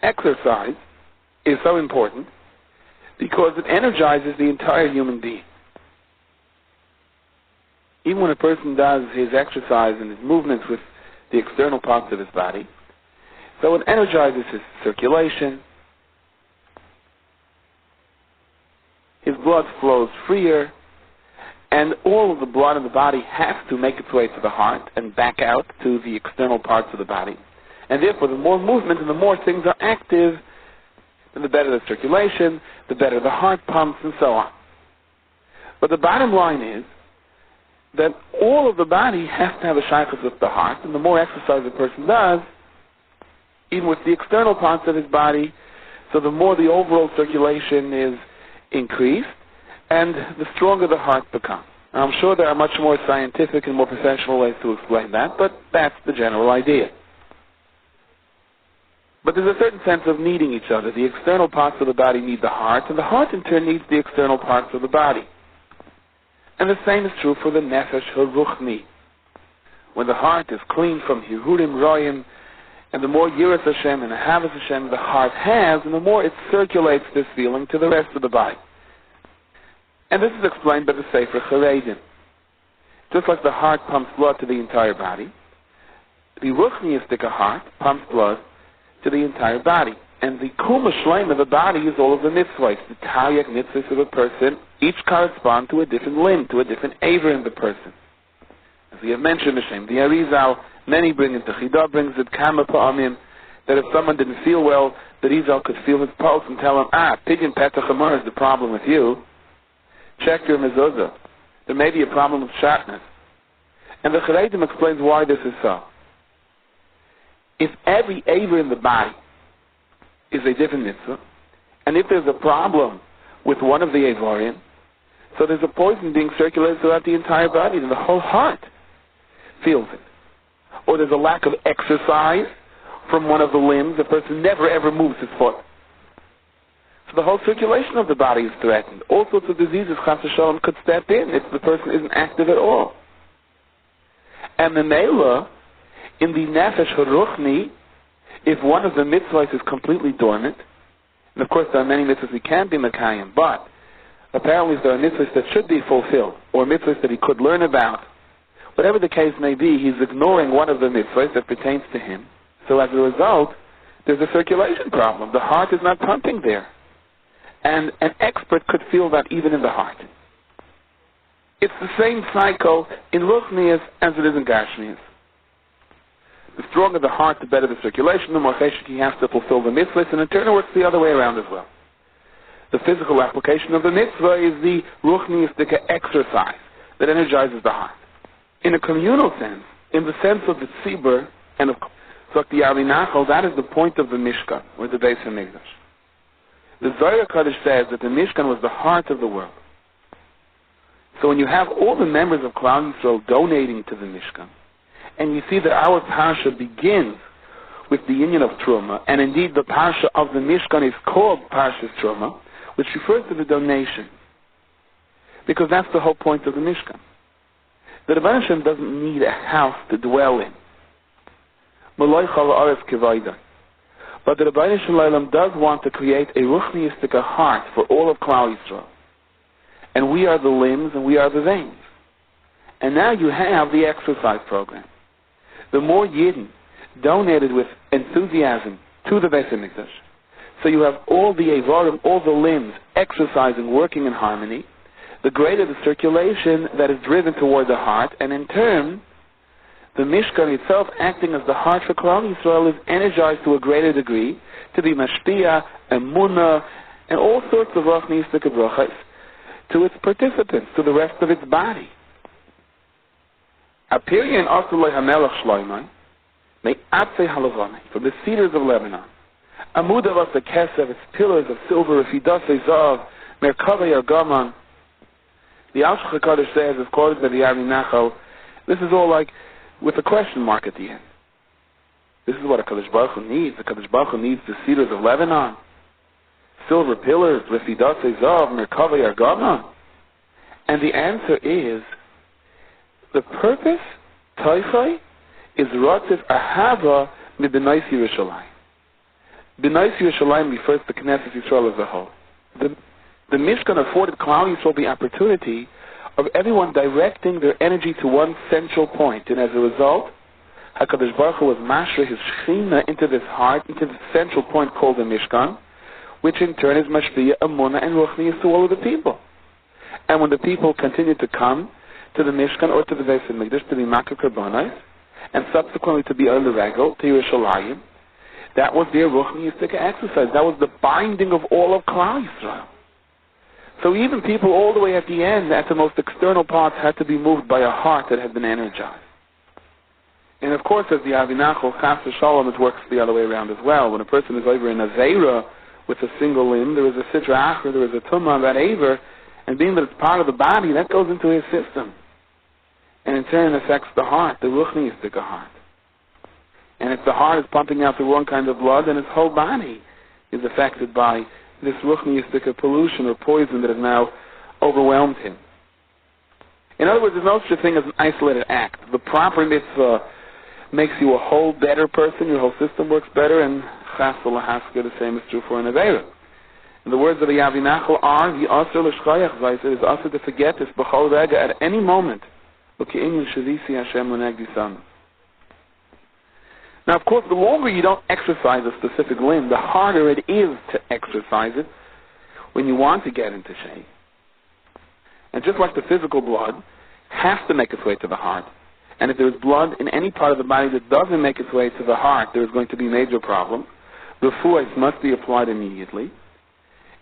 Exercise is so important because it energizes the entire human being. Even when a person does his exercise and his movements with the external parts of his body, so it energizes his circulation, his blood flows freer, and all of the blood in the body has to make its way to the heart and back out to the external parts of the body. And therefore, the more movement and the more things are active, then the better the circulation, the better the heart pumps, and so on. But the bottom line is that all of the body has to have a shaykhus with the heart, and the more exercise a person does, even with the external parts of his body, so the more the overall circulation is increased, and the stronger the heart becomes. Now, I'm sure there are much more scientific and more professional ways to explain that, but that's the general idea. But there's a certain sense of needing each other. The external parts of the body need the heart, and the heart in turn needs the external parts of the body. And the same is true for the nefesh haruchni. When the heart is clean from hirurim royim, and the more yiras Hashem and ahavas Hashem the heart has, and the more it circulates this feeling to the rest of the body. And this is explained by the Sefer Charedim. Just like the heart pumps blood to the entire body, the ruchniistic heart pumps blood to the entire body. And the kuma shleim of the body is all of the mitzvahs. The taryag mitzvahs of a person each correspond to a different limb, to a different aver in the person. As we have mentioned, the Arizal, many bring it, the Chidah brings it, Kama Pa'amim, that if someone didn't feel well, the Arizal could feel his pulse and tell him, pidyon petach hamar is the problem with you. Check your mezuzah. There may be a problem with shatnez. And the Charedim explains why this is so. If every aver in the body is a different mitzvah, and if there's a problem with one of the avarim, so there's a poison being circulated throughout the entire body, and the whole heart feels it. Or there's a lack of exercise from one of the limbs, the person never ever moves his foot. So the whole circulation of the body is threatened. All sorts of diseases, chas v'shalom, could step in if the person isn't active at all. And the Mela, in the nefesh haruchni, if one of the mitzvahs is completely dormant, and of course there are many mitzvahs we can't be mekayim, but apparently there are mitzvahs that should be fulfilled, or mitzvahs that he could learn about. Whatever the case may be, he's ignoring one of the mitzvahs that pertains to him. So as a result, there's a circulation problem. The heart is not pumping there. And an expert could feel that even in the heart. It's the same cycle in ruchnius as it is in gashmius. The stronger the heart, the better the circulation, the more cheshek he has to fulfill the mitzvahs, and in turn it works the other way around as well. The physical application of the mitzvah is the ruchniistic exercise that energizes the heart. In a communal sense, in the sense of the tzibur, and of the Yarinachal, that is the point of the Mishkan, or the Beis HaMikdash. The Zohar Kodesh says that the Mishkan was the heart of the world. So when you have all the members of Klal Yisrael donating to the Mishkan, and you see that our Parsha begins with the union of trumah, and indeed the Parsha of the Mishkan is called Parshas Trumah, which refers to the donation, because that's the whole point of the Mishkan. The Rebbeinu Shem doesn't need a house to dwell in. But the Rebbeinu Shalom does want to create a ruchniistic heart for all of Klal Yisrael. And we are the limbs and we are the veins. And now you have the exercise program. The more Yidden donated with enthusiasm to the Beis HaMikdash, so you have all the Evarim, all the limbs exercising, working in harmony, the greater the circulation that is driven toward the heart, and in turn, the Mishkan itself, acting as the heart for Klal Yisrael, is energized to a greater degree to be mashpia, emunah, and all sorts of ruchniistic brachos to its participants, to the rest of its body. Apirian Asulay Hamelach Shloimai, Me'atzei Halavane, from the cedars of Lebanon. Amudavas the Kesev, its pillars of silver, Refidasei Zav, Merkavei Argaman. The Al-Shach HaKadosh says, as quoted by the Yarinachal, this is all like with a question mark at the end. This is what a Kadosh Baruch Hu needs. The Kadosh Baruch Hu needs the cedars of Lebanon, silver pillars, Refidasei Zav, Merkavei Argaman. And the answer is, the purpose, Toichai, is Ratzif Ahava Mibenaisi Yerushalayim. B'nais Yerushalayim refers to Knesset Yisrael as a whole. The Mishkan afforded Klal Yisrael the opportunity of everyone directing their energy to one central point, and as a result, HaKadosh Baruch Hu was mashra his Shechina into this heart, into the central point called the Mishkan, which in turn is mashpia, Amunah, and Ruchnius to all of the people. And when the people continued to come to the Mishkan or to the Beis HaMikdash to be Makar Karbanos, and subsequently to be Oil Regel, to Yerushalayim, that was their Ruchniistic exercise. That was the binding of all of Klal Yisrael. So even people all the way at the end, at the most external parts, had to be moved by a heart that had been energized. And of course, as the Avinachol, Chas Shalom, it works the other way around as well. When a person is over in a Zera with a single limb, there is a Sitra Acher, there is a Trumah on that Aver, and being that it's part of the body, that goes into his system. And in turn affects the heart, the Ruchniistic heart. And if the heart is pumping out the wrong kind of blood, then his whole body is affected by this ruchniistic pollution or poison that has now overwhelmed him. In other words, there's no such thing as an isolated act. The proper mitzvah makes you a whole better person, your whole system works better, and chas v'lahaska, the same is true for an avera. And the words of the Yavinachal are, V'asr l'shchayach zayis, it is asr to forget this b'chol rega at any moment. L'ke'inyin shavisi Hashem l'negdi sam. Now, of course, the longer you don't exercise a specific limb, the harder it is to exercise it when you want to get into shape. And just like the physical blood has to make its way to the heart, and if there is blood in any part of the body that doesn't make its way to the heart, there is going to be a major problem. The refuah must be applied immediately.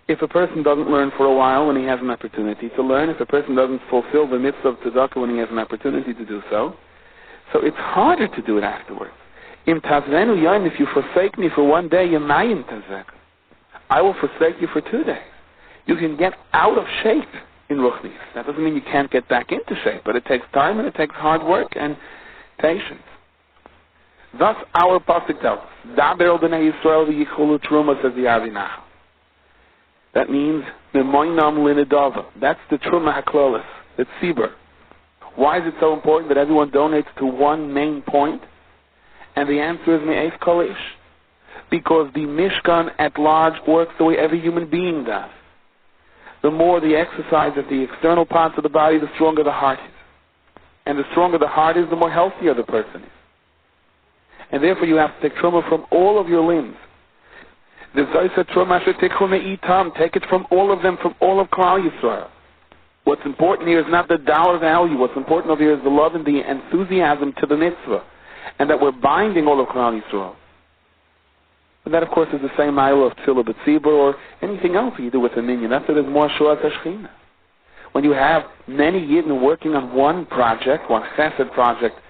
If a person doesn't learn for a while when he has an opportunity to learn, if a person doesn't fulfill the mitzvah of tzedakah when he has an opportunity to do so, so it's harder to do it afterwards. Im tazvenu yain, if you forsake me for one day, yamayim tazek. I will forsake you for 2 days. You can get out of shape in Ruchnius. That doesn't mean you can't get back into shape, but it takes time and it takes hard work and patience. Thus our pasuk tells us, Daber el b'nei Yisrael v'yichulu trumah, says the Avinach. That means memoinam linedava. That's the trumah haklolis, the tzibur. Why is it so important that everyone donates to one main point? And the answer is me'ez kol ish. Because the Mishkan at large works the way every human being does. The more the exercise at the external parts of the body, the stronger the heart is. And the stronger the heart is, the more healthier the person is. And therefore you have to take trumah from all of your limbs. The Zoysa trumah shetikhu me'itam, take it from all of them, from all of Klal Yisrael. What's important here is not the dollar value. What's important over here is the love and the enthusiasm to the mitzvah. And that we're binding all of Klal Yisrael. And that, of course, is the same mile of Tzilah B'tzibur or anything else you do with a minyan. That's why there's more Shuat HaShechina. When you have many Yidden working on one project, one chesed project,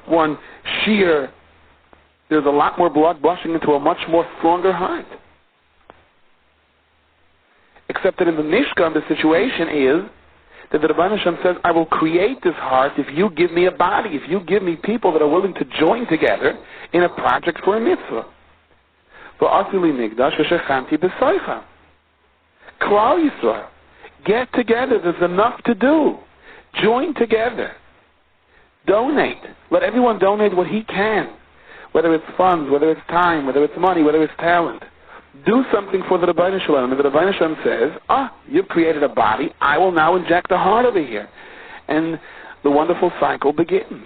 one shear, there's a lot more blood blushing into a much more stronger heart. Except that in the Mishkan, the situation is that the Rebbeinu Hashem says, I will create this heart if you give me a body, if you give me people that are willing to join together in a project for a mitzvah. Klal Yisrael, get together, there's enough to do. Join together. Donate. Let everyone donate what he can. Whether it's funds, whether it's time, whether it's money, whether it's talent. Do something for the Rebbeinu Shalom. And the Rebbeinu Shalom says, you've created a body, I will now inject a heart over here. And the wonderful cycle begins.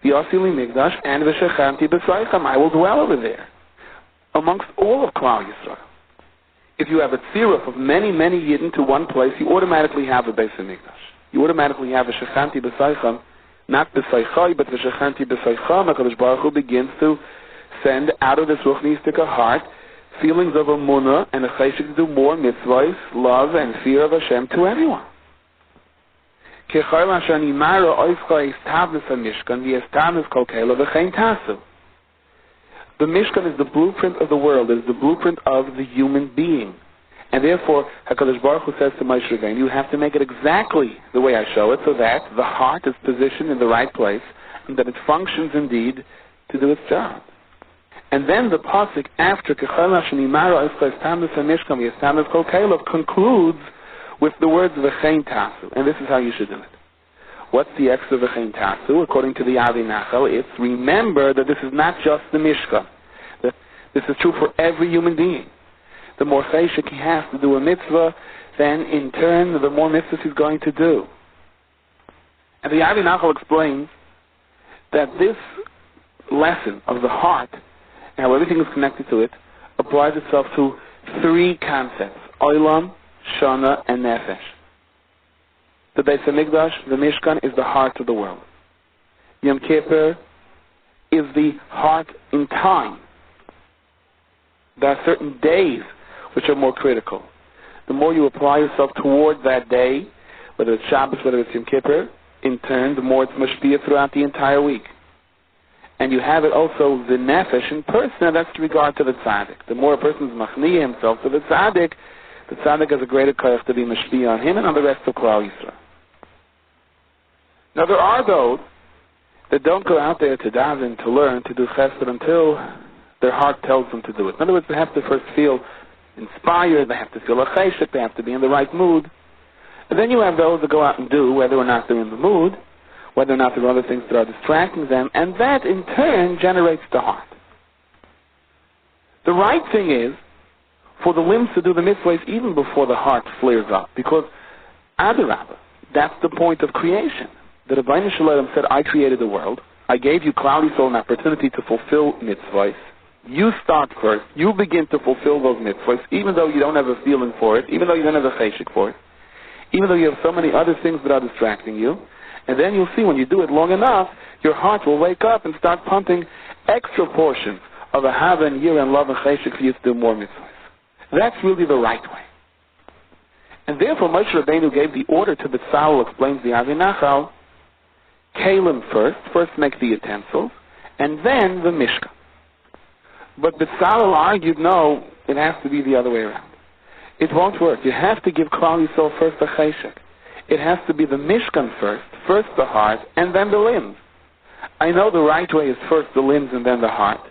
The Osili Migdash and the Shechanti B'Saycham, I will dwell over there. Amongst all of Klal Yisrael. If you have a tziruf of many, many Yidden to one place, you automatically have a Beis HaMikdash. You automatically have a Shechanti B'Saycham, not B'Saychai, but the Shechanti B'Saycham. HaKadosh Baruch Hu begins to send out of this Ruchniistic heart feelings of Amunah and a cheshik to do more mitzvahs, love and fear of Hashem to everyone. The Mishkan is the blueprint of the world, it is the blueprint of the human being. And therefore, HaKadosh Baruch Hu says to Moshe Rabbeinu, you have to make it exactly the way I show it, so that the heart is positioned in the right place, and that it functions indeed to do its job. And then the pasuk after concludes with the words V'chein tasu, and this is how you should do it. What's the extra V'chein tasu? According to the Avinachal, it's remember that this is not just the Mishkan. The This is true for every human being. The more cheshek he has to do a mitzvah, then in turn, the more mitzvahs he's going to do. And the Avi Nachal explains that this lesson of the heart, and how everything is connected to it, applies itself to three concepts: Olam, Shana, and Nefesh. The Beis HaMikdash, the Mishkan, is the heart of the world. Yom Kippur is the heart in time. There are certain days which are more critical. The more you apply yourself toward that day, whether it's Shabbos, whether it's Yom Kippur, in turn, the more it's mashpiyah throughout the entire week. And you have it also, the nefesh in person, and that's with regard to the tzaddik. The more a person is machniya himself to the tzaddik has a greater koyach to be mashpiyah on him and on the rest of Klal Yisrael. Now there are those that don't go out there to daven, to learn, to do chesed until their heart tells them to do it. In other words, they have to first feel inspired, they have to feel a cheshek, they have to be in the right mood. And then you have those that go out and do, whether or not they're in the mood, whether or not there are other things that are distracting them, and that in turn generates the heart. The right thing is for the limbs to do the mitzvahs even before the heart flares up, because Adarabah, that's the point of creation. The Rebbeinu Shalom said, I created the world, I gave you Klal Yisrael an opportunity to fulfill mitzvahs. You start first, you begin to fulfill those mitzvahs, even though you don't have a feeling for it, even though you don't have a cheshek for it, even though you have so many other things that are distracting you. And then you'll see when you do it long enough, your heart will wake up and start pumping extra portions of ahava and yira and love and cheshek for you to do more mitzvahs. That's really the right way. And therefore Moshe Rabbeinu gave the order to B'Tzalel, explains the Avi Nachal, Kalim first make the utensils, and then the Mishkan. But B'Tzalel argued, no, it has to be the other way around. It won't work. You have to give Klal Yisrael first the cheshek. It has to be the Mishkan first the heart, and then the limbs. I know the right way is first the limbs and then the heart.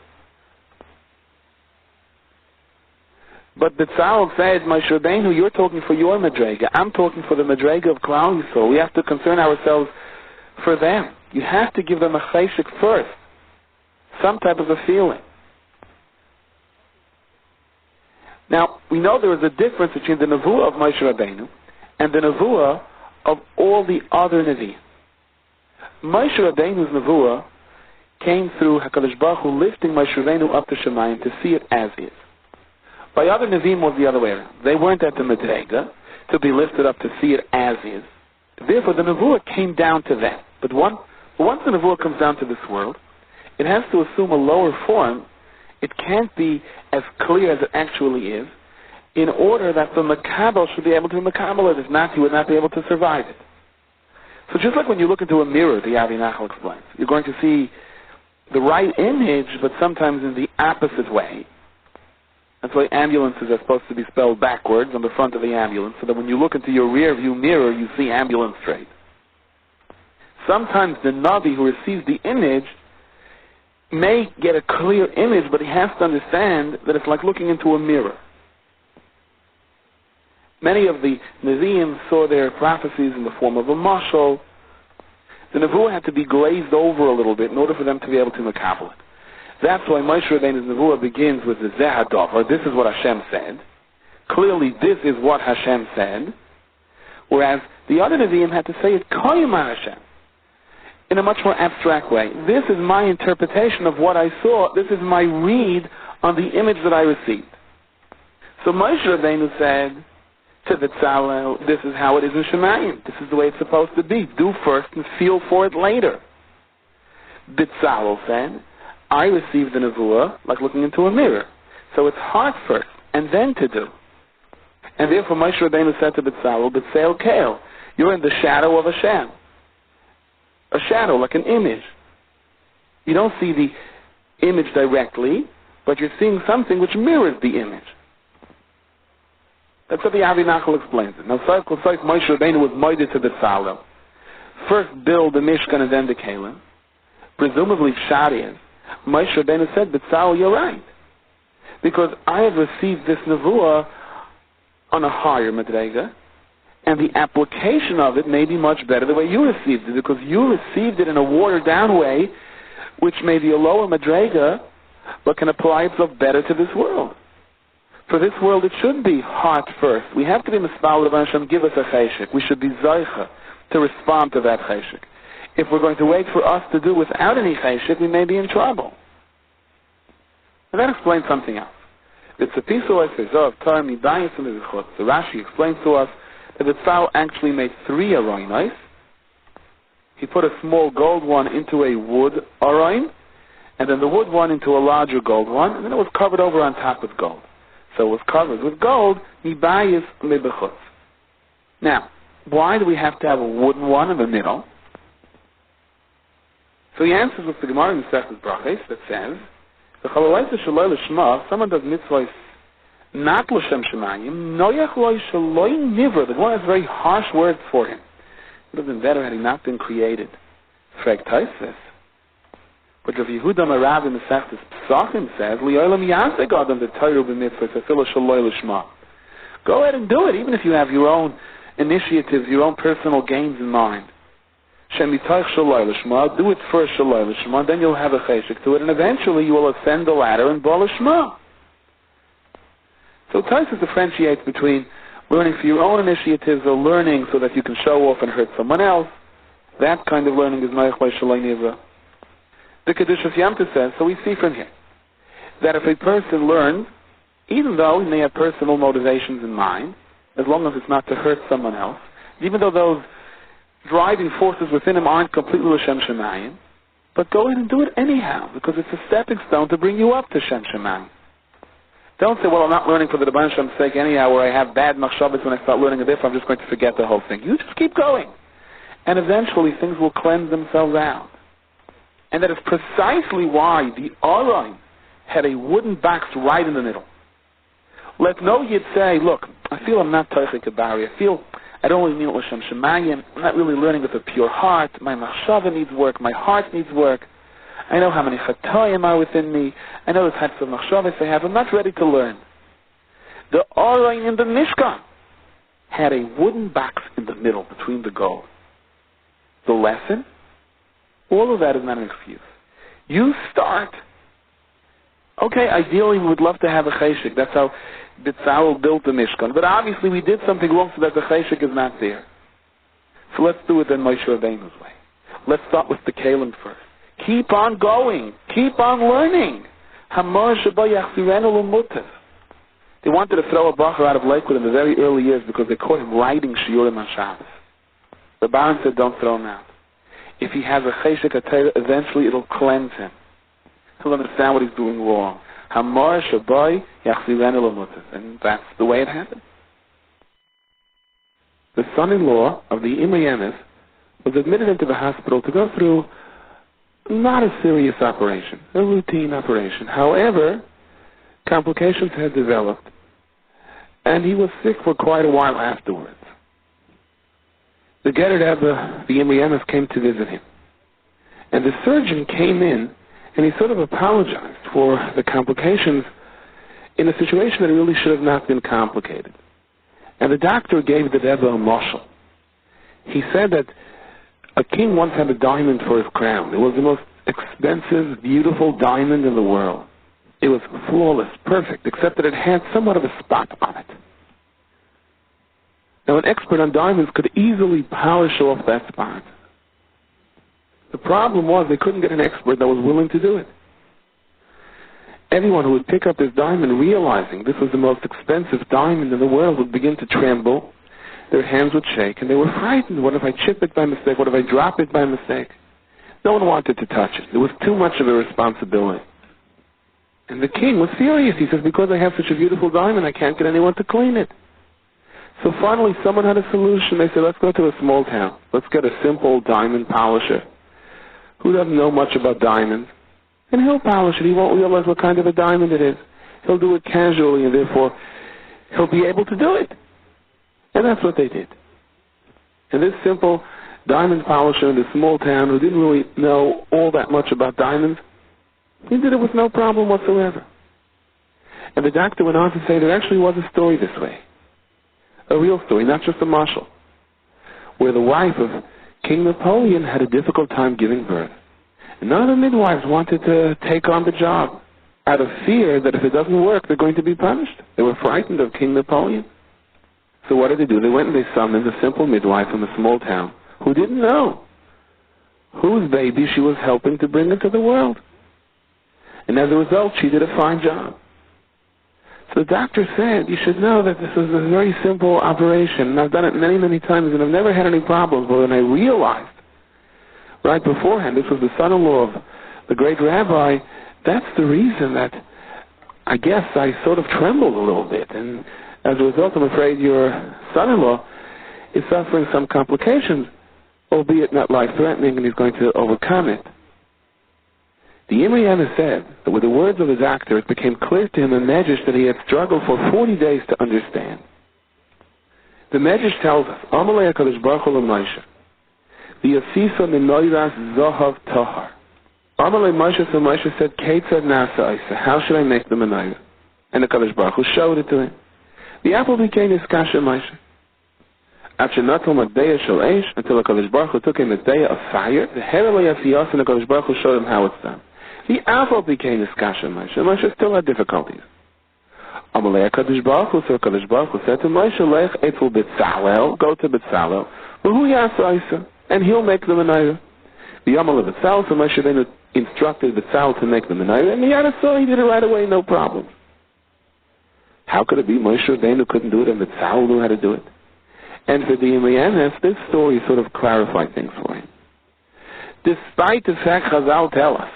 But B'Tzalel said, Moshe Rabbeinu, you're talking for your Madrega. I'm talking for the Madrega of Klal Yisrael. We have to concern ourselves for them. You have to give them a cheshek first. Some type of a feeling. Now, we know there is a difference between the Nevuah of Moshe Rabbeinu and the Nevuah of all the other Nevi'im. Moshe Rabbeinu's Nevuah came through HaKadosh Baruch Hu lifting Moshe Rabbeinu up to Shemayim to see it as is. By other Nevi'im was the other way around. They weren't at the Madrega to be lifted up to see it as is. Therefore, the Nevuah came down to them. But once the Nevuah comes down to this world, it has to assume a lower form. It can't be as clear as it actually is, in order that the Makabel should be able to Makabel it. If not, he would not be able to survive it. So just like when you look into a mirror, the Avi Nachal explains, you're going to see the right image, but sometimes in the opposite way. That's why ambulances are supposed to be spelled backwards on the front of the ambulance, so that when you look into your rear view mirror, you see ambulance straight. Sometimes the Navi who receives the image may get a clear image, but he has to understand that it's like looking into a mirror. Many of the Nevi'im saw their prophecies in the form of a mashal. The Nevuah had to be glazed over a little bit in order for them to be able to makabel it. That's why Moshe Rabbeinu's Nevuah begins with the Zehadov, or this is what Hashem said. Clearly, this is what Hashem said. Whereas the other Nevi'im had to say it Koyma Hashem, in a much more abstract way. This is my interpretation of what I saw. This is my read on the image that I received. So Moshe Rabbeinu said to B'Tzalel, this is how it is in Shemayim. This is the way it's supposed to be. Do first and feel for it later. B'Tzalel said, I received the Nevuah like looking into a mirror. So it's heart first, and then to do. And therefore Moshe Rabbeinu said to B'Tzalel, B'Tzel Kael, you're in the shadow of Hashem. A shadow, like an image. You don't see the image directly, but you're seeing something which mirrors the image. That's what the Avi Nachal explains it. Now, Moshe Rabbeinu was moided to B'Tzalel. First build the Mishkan and then the Kalim. Presumably, Pshat is, Moshe Rabbeinu said, B'Tzalel, you're right. Because I have received this Nevuah on a higher Madrega, and the application of it may be much better the way you received it, because you received it in a watered-down way, which may be a lower Madrega, but can apply itself better to this world. For this world, it should be heart first. We have to be mispal of Hashem, give us a cheshik. We should be zaycha to respond to that cheshik. If we're going to wait for us to do without any cheshik, we may be in trouble. And that explains something else. The Rashi explains to us that the Tzal actually made 3 aroinos. He put a small gold one into a wood aroin, and then the wood one into a larger gold one, and then it was covered over on top with gold. So it was covered with gold, mibayis mibechutz. Now, why do we have to have a wooden one in the middle? So he answers with the Gemara in Masechtas Brachos that says, someone does mitzvahs not l'shem shemayim, noyach loy shaloi nivra. The one has very harsh words for him. It would have been better had he not been created. Frag Taisus. But Rav Yehuda Marav in the Masechtas Pesachim says, Li'olam yaseg adam v'tayru b'mitzvahs afilo shaloi l'shma. Go ahead and do it, even if you have your own initiatives, your own personal gains in mind. Shemitaych shaloi l'shma, do it first shaloi l'shma, then you'll have a cheshik to it, and eventually you will ascend the ladder and bal l'shma. So Taisus differentiates between learning for your own initiatives or learning so that you can show off and hurt someone else. That kind of learning is noyach loy shaloi nivra. The Kedushas Yamta says, so we see from here, that if a person learns, even though he may have personal motivations in mind, as long as it's not to hurt someone else, even though those driving forces within him aren't completely l'shem shemayim, but go in and do it anyhow, because it's a stepping stone to bring you up to shem shemayim. Don't say, well, I'm not learning for the Rebbeinu Shem's sake anyhow, where I have bad machshavos when I start learning a different, I'm just going to forget the whole thing. You just keep going. And eventually things will cleanse themselves out. And that is precisely why the Aron had a wooden box right in the middle. Let no Yid say, look, I feel I'm not Teichik Kabari. I feel I don't really mean L'Shem Shemayim. I'm not really learning with a pure heart. My machshava needs work. My heart needs work. I know how many chatoyim are within me. I know the types of machshavas I have. I'm not ready to learn. The Aron in the Mishkan had a wooden box in the middle between the gold. The lesson? All of that is not an excuse. You start. Okay, ideally we would love to have a cheshik. That's how Bitzal built the Mishkan. But obviously we did something wrong so that the cheshik is not there. So let's do it in Moshe Rabbeinu's way. Let's start with the Kalim first. Keep on going. Keep on learning. Hamar sheba yachzirenu l'mutev. They wanted to throw a bacher out of Lakewood in the very early years because they caught him writing shiurim on Shabbos. The Baron said, don't throw him out. If he has a cheshik atayra, eventually it'll cleanse him. He'll understand what he's doing wrong. Hamar shabai yachzirenu l'mutev. And that's the way it happened. The son-in-law of the Imre Yemes was admitted into the hospital to go through not a serious operation, a routine operation. However, complications had developed, and he was sick for quite a while afterwards. The Getter Rebbe, the Imre Yemes, came to visit him. And the surgeon came in, and he sort of apologized for the complications in a situation that really should have not been complicated. And the doctor gave the Rebbe a mashal. He said that a king once had a diamond for his crown. It was the most expensive, beautiful diamond in the world. It was flawless, perfect, except that it had somewhat of a spot on it. Now, an expert on diamonds could easily polish off that spot. The problem was they couldn't get an expert that was willing to do it. Everyone who would pick up this diamond, realizing this was the most expensive diamond in the world, would begin to tremble. Their hands would shake, and they were frightened. What if I chip it by mistake? What if I drop it by mistake? No one wanted to touch it. It was too much of a responsibility. And the king was furious. He says, because I have such a beautiful diamond, I can't get anyone to clean it. So finally, someone had a solution. They said, let's go to a small town. Let's get a simple diamond polisher who doesn't know much about diamonds. And he'll polish it. He won't realize what kind of a diamond it is. He'll do it casually, and therefore he'll be able to do it. And that's what they did. And this simple diamond polisher in this small town who didn't really know all that much about diamonds, he did it with no problem whatsoever. And the doctor went on to say there actually was a story this way. A real story, not just a mashal, where the wife of King Napoleon had a difficult time giving birth. And none of the midwives wanted to take on the job. out of fear that if it doesn't work, they're going to be punished. They were frightened of King Napoleon. So what did they do? They went and they summoned a simple midwife from a small town who didn't know whose baby she was helping to bring into the world. And as a result, she did a fine job. So the doctor said, you should know that this is a very simple operation, and I've done it many, many times, and I've never had any problems. But when I realized right beforehand, this was the son-in-law of the great rabbi, that's the reason that I guess I sort of trembled a little bit. And as a result, I'm afraid your son-in-law is suffering some complications, albeit not life-threatening, and he's going to overcome it. The Imriana said that with the words of the doctor, it became clear to him in Medrash that he had struggled for 40 days to understand. The Medrash tells us, Amalei HaKadosh Baruch Hu l'Moshe, v'yasisa menoiras zohav tahar. Amalei Moshe, so Moshe said, Ketzad nasa isa, how should I make the menorah? And the Kadosh Baruch Hu showed it to him. The apple became iskasha Moshe. Until the Kadosh Baruch Hu took him a day of fire, the Herele Asiyos, and the Kadosh Baruch Hu showed him how it's done. The apple became iskasha Moshe. Moshe still had difficulties. Amalei HaKadosh Baruch Hu, so Kadosh Baruch Hu said to Moshe, Lech etzel B'tzalel, go to B'tzalel, v'hu yasa isa, and he'll make the menorah. The Amalei B'tzalel, so Moshe then instructed B'tzalel to make the menorah, and the Yada saw he did it right away, no problem. How could it be Moshe Rabbeinu couldn't do it and B'tzalel knew how to do it? And for the Imrianes, this story sort of clarified things for him. Despite the fact Chazal tell us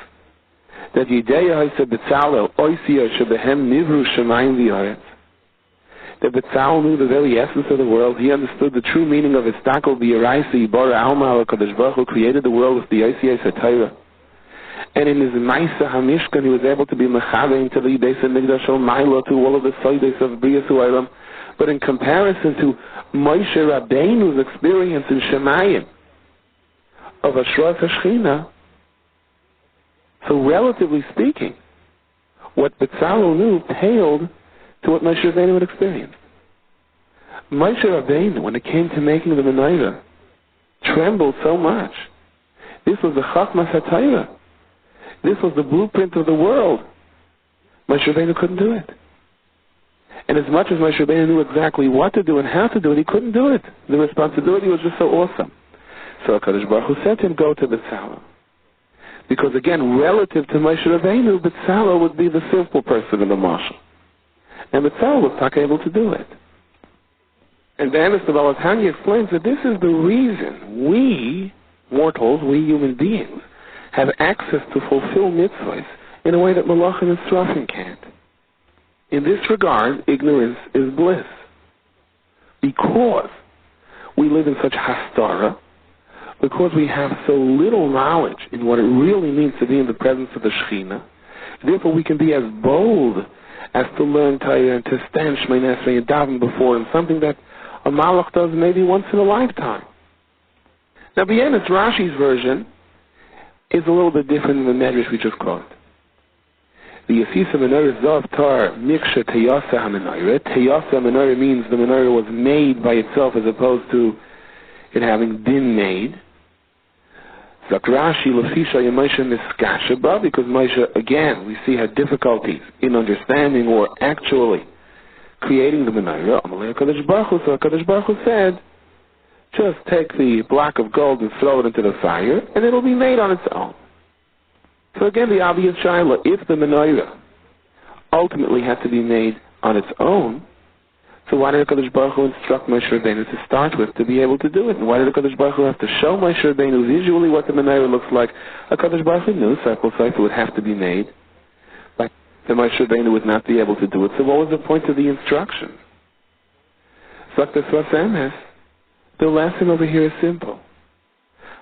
that Yideya Haisa B'tzalel Oisiya Shebehem Nivru Shemayim V'Yoretz, that B'tzalel knew the very essence of the world, he understood the true meaning of Istakel B'Yaraisa Yibara Alma HaKadosh Baruch Hu created the world with the Oisiya Satira. And in his Maisa HaMishkan, he was able to be Mechavein to the Yidei Migdash Maila to all of the Soides of B'Yas U'Olam. But in comparison to Moshe Rabbeinu's experience in Shemayim of Ashras HaShechina, so relatively speaking, what B'tzalel knew paled to what Moshe Rabbeinu had experienced. Moshe Rabbeinu, when it came to making the menorah, trembled so much. This was the Chachmas HaTorah. This was the blueprint of the world. Moshe Rabbeinu couldn't do it. And as much as Moshe Rabbeinu knew exactly what to do and how to do it, he couldn't do it. The responsibility was just so awesome. So HaKadosh Baruch Hu said to him, go to B'tzalel. Because again, relative to Moshe Rabbeinu, B'tzalel would be the simple person in the marshal. And B'tzalel was not able to do it. And the Emes of Baal Tanya explains that this is the reason we, mortals, we human beings, have access to fulfill mitzvahs in a way that Malachim and Srafim can't. In this regard, ignorance is bliss. Because we live in such hastara, because we have so little knowledge in what it really means to be in the presence of the Shekhinah, therefore we can be as bold as to learn Torah and to stand Shmoneh Esrei and daven before him, something that a malach does maybe once in a lifetime. Now, B'yenes, Rashi's version is a little bit different than the Medrash we just quoted. The Yasisa Menorah Zav Tar Miksha Teyasa HaMenorah. Teyasa HaMenorah means the menorah was made by itself as opposed to it having been made. Zak Rashi Lefisha Yemoshe Miskasha Ba, because Moshe, again, we see had difficulties in understanding or actually creating the menorah. Amalei HaKadosh Baruch Hu, so HaKadosh Baruch Hu said, just take the block of gold and throw it into the fire, and it'll be made on its own. So again, the obvious shaila, if the menorah ultimately had to be made on its own, so why did HaKadosh Baruch Hu instruct Moshe Rabbeinu to start with to be able to do it? And why did HaKadosh Baruch Hu have to show Moshe Rabbeinu visually what the menorah looks like? HaKadosh Baruch Hu knew Sefer Sefer would have to be made, but the Moshe Rabbeinu would not be able to do it. So what was the point of the instruction? Zakta Sras Emes, the lesson over here is simple.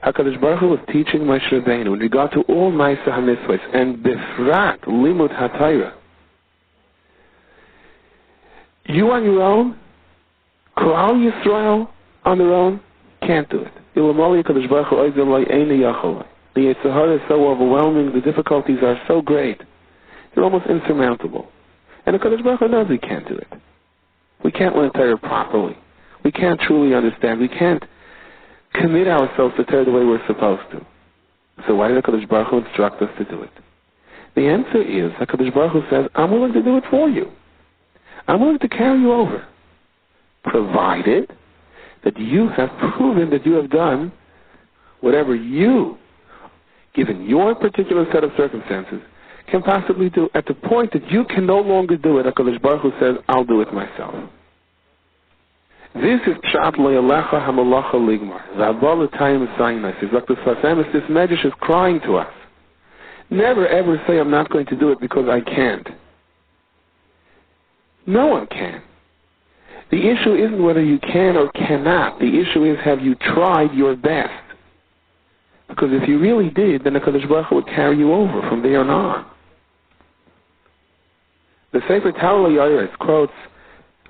HaKadosh Baruch Hu was teaching Moshe Rabbeinu in regard to all Ma'aseh HaMitzvos and Bifrat Limud HaTorah. You on your own, Klal Yisrael on their own, can't do it. Ilamali HaKadosh Baruch Hu Oizemlai Eina Yacholai. The Yetzer Hara is so overwhelming, the difficulties are so great, they're almost insurmountable. And HaKadosh Baruch Hu knows we can't do it. We can't learn Torah properly. We can't truly understand. We can't commit ourselves to Torah the way we're supposed to. So why did HaKadosh Baruch Hu instruct us to do it? The answer is, HaKadosh Baruch Hu says, I'm willing to do it for you. I'm willing to carry you over, provided that you have proven that you have done whatever you, given your particular set of circumstances, can possibly do. At the point that you can no longer do it, HaKadosh Baruch Hu says, I'll do it myself. This is Pshat Le'alecha HaMalacha Ligmar. Z'aval L'tayim Sayinas. It's like the Sfasemis, this Medrash is crying to us. Never ever say, I'm not going to do it because I can't. No one can. The issue isn't whether you can or cannot. The issue is, have you tried your best? Because if you really did, then the HaKadosh Baruch Hu would carry you over from there on. The Sefer Torah Yoretz quotes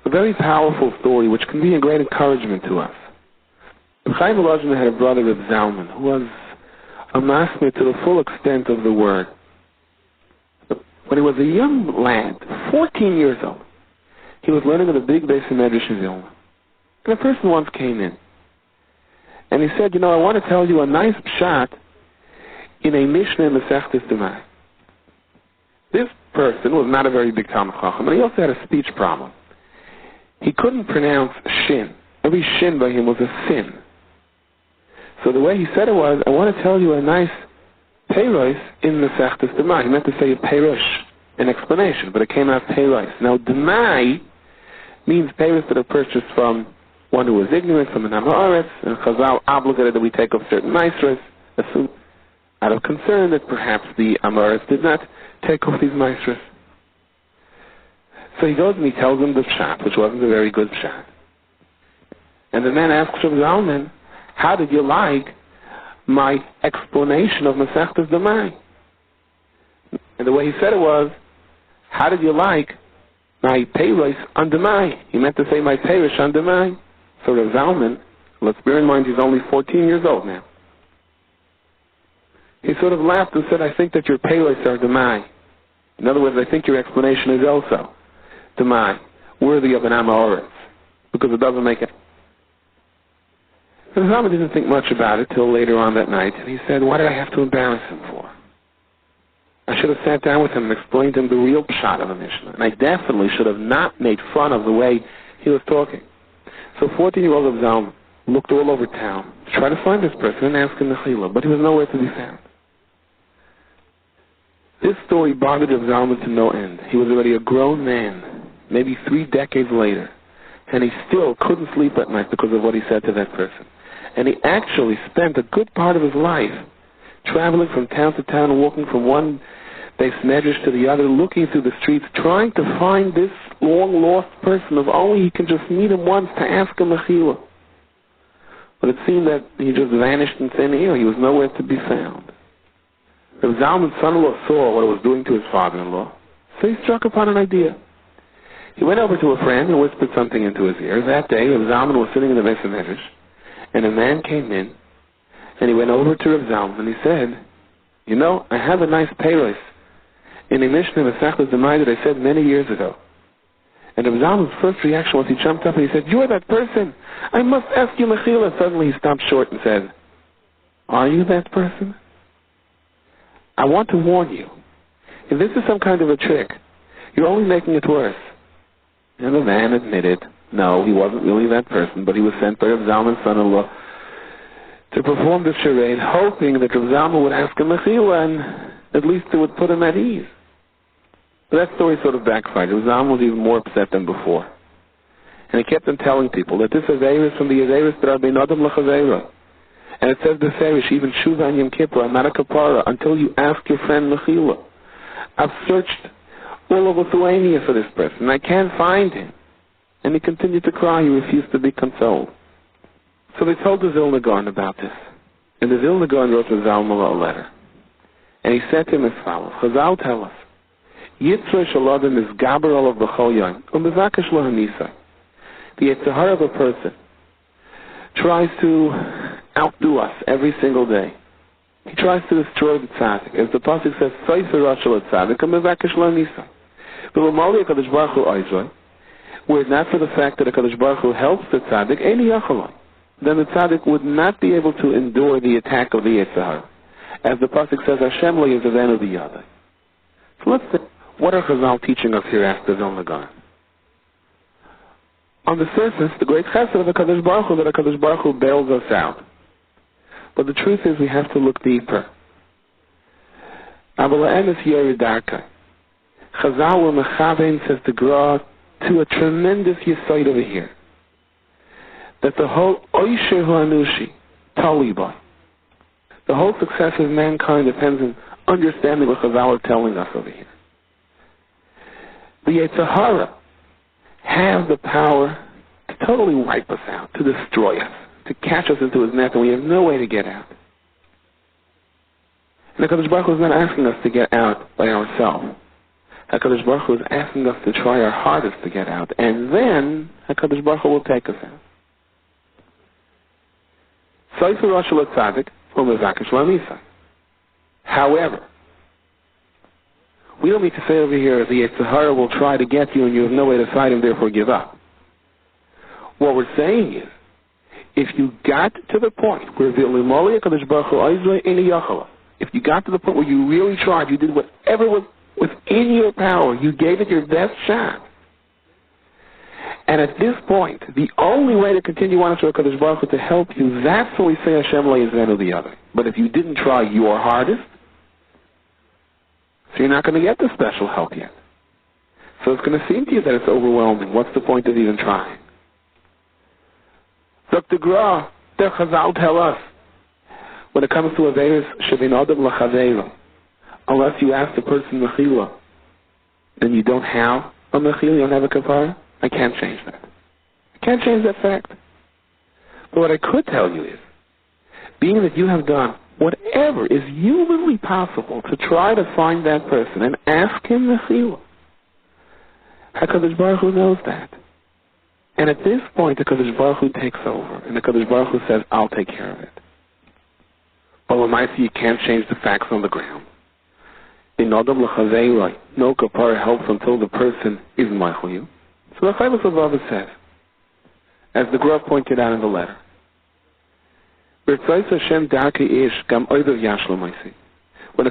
a very powerful story which can be a great encouragement to us. Chaim Volozhin had a brother, Reb Zalman, who was a masmid to the full extent of the word. When he was a young lad, 14 years old, he was learning at a big base in Medrash in Vilna. And a person once came in, and he said, I want to tell you a nice pshat in a Mishnah in the Masechtas Demai. This person was not a very big Talmid Chacham, and he also had a speech problem. He couldn't pronounce shin. Every shin by him was a sin. So the way he said it was, I want to tell you a nice peiros in the Masechtas Demai. He meant to say a peirush, an explanation, but it came out peiros. Now, Demai means peiros that are purchased from one who was ignorant, from an Amoritz, and Chazal obligated that we take off certain maestros, out of concern that perhaps the Amoritz did not take off these maestros. So he goes and he tells him the pshat, which wasn't a very good pshat. And the man asks Reb Zalman, how did you like my explanation of Masechtas Demai? And the way he said it was, how did you like my peiros on Demai? He meant to say my peiros on Demai. So Reb Zalman, let's bear in mind he's only 14 years old now. He sort of laughed and said, I think that your peiros are Demai. In other words, I think your explanation is also Demai, worthy of an Amoritz, because it doesn't make it. Reb Zalman didn't think much about it till later on that night, and he said, why did I have to embarrass him for? I should have sat down with him and explained to him the real pshat of the Mishnah, and I definitely should have not made fun of the way he was talking. So 14-year-old Reb Zalman looked all over town to try to find this person and ask him Mechila, but he was nowhere to be found. This story bothered Reb Zalman to no end. He was already a grown man, maybe 3 decades later, and he still couldn't sleep at night because of what he said to that person. And he actually spent a good part of his life traveling from town to town, walking from one base medrash to the other, looking through the streets, trying to find this long-lost person, if only he can just meet him once to ask him Mechila. But it seemed that he just vanished in thin air. He was nowhere to be found. Reb Zalman's son-in-law saw what it was doing to his father-in-law, so he struck upon an idea. He went over to a friend and whispered something into his ear. That day, Reb Zalman was sitting in the base of medrash, and a man came in, and he went over to Reb Zalman, and he said, I have a nice peiros in a Mishnah Masechtas Demai that I said many years ago. And Reb Zalman's first reaction was he jumped up and he said, you are that person. I must ask you Mechila. And suddenly he stopped short and said, are you that person? I want to warn you. If this is some kind of a trick, you're only making it worse. And the man admitted, no, he wasn't really that person, but he was sent by Reb Zalman's son-in-law to perform the charade, hoping that Reb Zalman would ask him Mechila and at least it would put him at ease. But that story sort of backfired. Reb Zalman was even more upset than before. And he kept on telling people that this Aveira is from the Aveiros that are Bein Adam L'Chaveira. And it says the Ferish, even Shuva and Yom Kippur, I'm not a kapara until you ask your friend Mechila. I've searched all over Lithuania for this person, and I can't find him. And he continued to cry. He refused to be consoled. So they told the Vilna Gaon about this. And the Vilna Gaon wrote to Zalman a letter. And he said to him as follows, Chazal tell us, Yitzra Shaladim is Gaber olav b'chol yom, u'mevakesh lo hanisa. The Yetzer Hara of a person tries to outdo us every single day. He tries to destroy the tzaddik. As the pasuk says, Soifer Rashal tzaddik, u'mevakesh lo hanisa. But L'mali HaKadosh Baruch Hu oizoi, were it not for the fact that HaKadosh Baruch Hu helps the tzaddik, Eini Yachaloi, then the tzaddik would not be able to endure the attack of the Yetzer Hara. As the pasuk says, Hashem lo yezavenu b'yadai. So let's think, what are Chazal teaching us here after Vilna Gaon? On the surface, the great chesed of the Kadosh Baruch Hu, that the Kadosh Baruch Hu bails us out. But the truth is we have to look deeper. Chazal or Mechavein says the Gra to a tremendous yisoid over here. That the whole Oisher Huanushi, Talibai, the whole success of mankind depends on understanding what Chazal are telling us over here. The Yetzer Hara have the power to totally wipe us out, to destroy us, to catch us into his net, and we have no way to get out. And HaKadosh Baruch Hu is not asking us to get out by ourselves. HaKadosh Baruch Hu is asking us to try our hardest to get out, and then HaKadosh Baruch Hu will take us out. However, we don't need to say over here the Yetzer Hara will try to get you and you have no way to fight and therefore give up. What we're saying is, if you got to the point where if you got to the point where you really tried, you did whatever was within your power, you gave it your best shot, and at this point, the only way to continue on to HaKadosh Baruch Hu to help you, that's when we say Hashem lo yizvenu the other. But if you didn't try your hardest, so you're not going to get the special help yet. So it's going to seem to you that it's overwhelming. What's the point of even trying? Dr. Gra, der Chazal tell us, when it comes to Averis, Shavin Adam L'Chaveiro, unless you ask the person Mechila, then you don't have a Mechila, you don't have a Kapara, I can't change that. I can't change that fact. But what I could tell you is, being that you have done whatever is humanly possible to try to find that person and ask him Mechila, HaKadosh Baruch Hu knows that. And at this point, the HaKadosh Baruch Hu takes over, and the HaKadosh Baruch Hu says, I'll take care of it. But when I see you can't change the facts on the ground. In Adam L'Chaveiroi, no kapara helps until the person is Michael you. So the Chayvus of Bava says, as the Gra pointed out in the letter, when the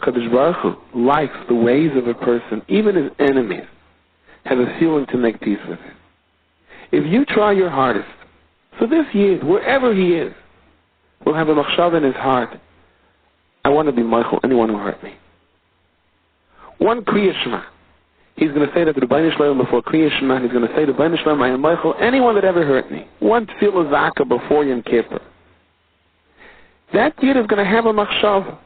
HaKadosh Baruch Hu likes the ways of a person, even his enemies have a feeling to make peace with him. If you try your hardest, so this Yid, wherever he is, will have a machshav in his heart, I want to be Michael, anyone who hurt me. One Kriya Shema, he's going to say that to the Bnei Shalom before Kriya Shema, he's going to say to Bnei Shalom, I am Michael, anyone that ever hurt me. One Tefillah Zaka before Yom Kippur. That Yid is going to have a machshav.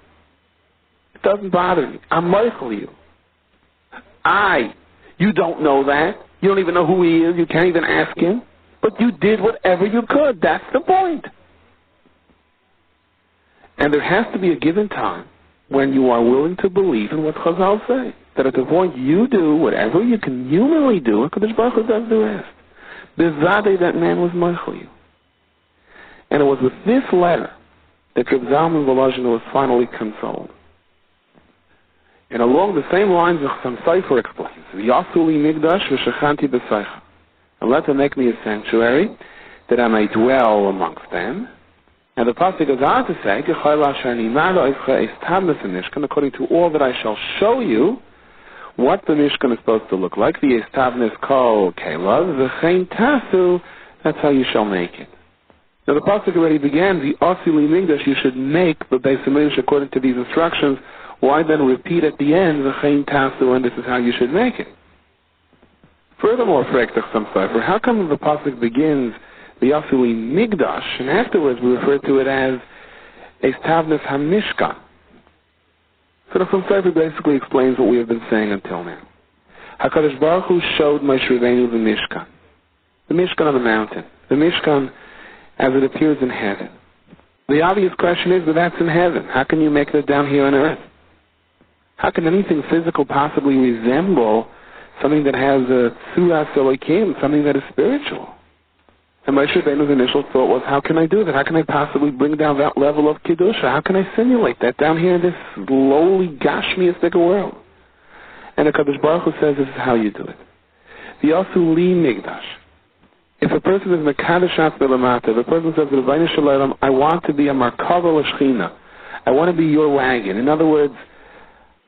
It doesn't bother me. I'm Michael you. You don't know that. You don't even know who he is. You can't even ask him. But you did whatever you could. That's the point. And there has to be a given time when you are willing to believe in what Chazal say. That at the point you do whatever you can humanly do, HaKadosh Baruch Hu does the rest. Bezadeh, that man was Michael you. And it was with this letter that Reb Zalman Volozhin was finally consoled. And along the same lines, some Sefer explains, V'yasuli migdash v'shachanti b'seicha. And let them make me a sanctuary, that I may dwell amongst them. And the pasuk goes on to say, according to all that I shall show you, what the Mishkan is supposed to look like. V'yestavnes kol kelav v'chein tasu, that's how you shall make it. Now the pasuk already began, the asili migdash, you should make the Beis HaMikdash according to these instructions. Why then repeat at the end, v'chein tasu, and this is how you should make it? Furthermore, how come the pasuk begins the asili migdash, and afterwards we refer to it as Eistavnes HaMishkan? So the Chum Sefer basically explains what we have been saying until now. HaKadosh Baruch Hu showed Moshe Rabbeinu the Mishkan on the mountain, the Mishkan as it appears in heaven. The obvious question is, but that's in heaven. How can you make it down here on earth? How can anything physical possibly resemble something that has a tzuras elokim, something that is spiritual? And Moshe Rabbeinu's initial thought was, how can I do that? How can I possibly bring down that level of Kedusha? How can I simulate that down here in this lowly, gashmiistic world? And the HaKadosh Baruch Hu says, this is how you do it. V'yasu li migdash. If a person is Mekadeshat Belamata, if a person says, Rebbeinu Shalom, I want to be a Markava L'Shchina, I want to be your wagon. In other words,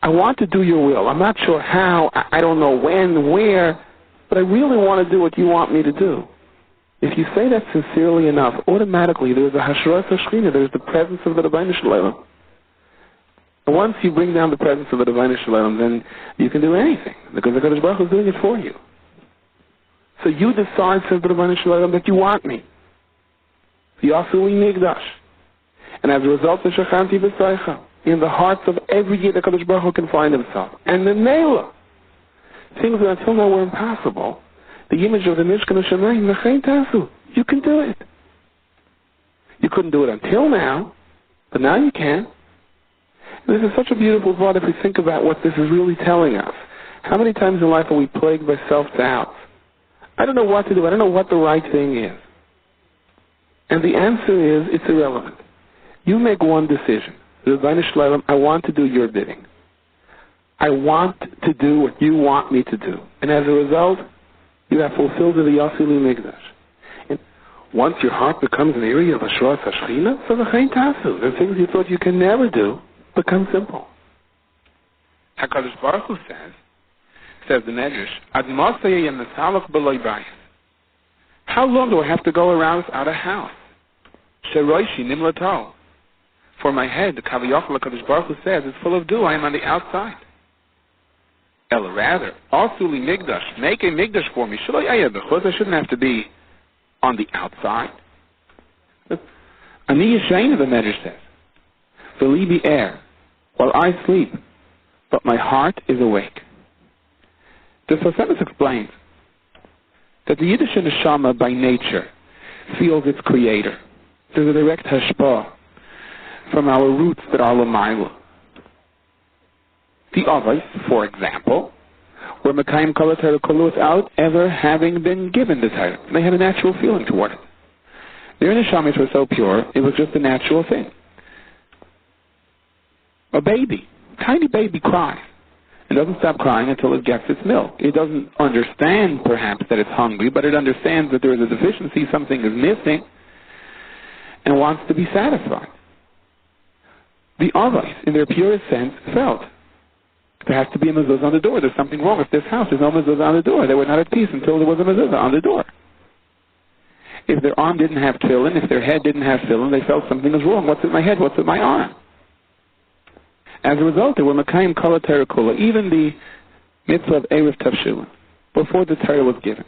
I want to do your will. I'm not sure how, I don't know when, where, but I really want to do what you want me to do. If you say that sincerely enough, automatically there's a hashras hashchina, there's the presence of the Rebbeinu Shalom. And once you bring down the presence of the Rebbeinu Shalom, then you can do anything, because the Kadosh Baruch Hu is doing it for you. So you decide, says the Rebbeinu Shalom, that you want me. Yasuli Migdash. And as a result, the Shachanti B'Saycha, in the hearts of every Yid, the Kadosh Baruch Hu can find himself. And the Neila, things that until now were impossible, the image of the Mishkan of Shemayim, the Chayin Tasu, you can do it. You couldn't do it until now, but now you can. And this is such a beautiful thought if we think about what this is really telling us. How many times in life are we plagued by self-doubt? I don't know what to do. I don't know what the right thing is. And the answer is, it's irrelevant. You make one decision. Rebbeinu Shalom, I want to do your bidding. I want to do what you want me to do. And as a result, you have fulfilled the Yasili Migdash. And once your heart becomes an area of Hashras Hashchina, so the Chayin Tasu, the things you thought you can never do become simple. HaKadosh Baruch Hu says the Medrash, Ad Masayeh Mesalach B'loi Bayis. How long do I have to go around without a house? Sheroishi Nimlato. For my head, the Kaviyachal HaKadosh Baruch Hu says, is full of dew, I am on the outside. Ella, rather, Asuli Migdash, make a Migdash for me. I shouldn't have to be on the outside. Ani Yeshayna, the Medrash says, V'libi air, while I sleep, but my heart is awake. The Sosefus explains that the Yiddish neshama by nature feels its creator. There's a direct hashpah from our roots that are Lamayla. The Avos, for example, were Mekayim Kol HaTorah Kolu without ever having been given the Torah. They had a natural feeling toward it. Their neshamas were so pure, it was just a natural thing. A baby, tiny baby cries. It doesn't stop crying until it gets its milk. It doesn't understand, perhaps, that it's hungry, but it understands that there is a deficiency, something is missing, and wants to be satisfied. The Avos, in their purest sense, felt there has to be a mezuzah on the door. There's something wrong with this house. There's no mezuzah on the door. They were not at peace until there was a mezuzah on the door. If their arm didn't have tefillin, if their head didn't have tefillin, they felt something was wrong. What's with my head? What's with my arm? As a result, they were Mekayim Kol HaTorah Kula, even the mitzvah of Erev Tavshilin, before the Torah was given.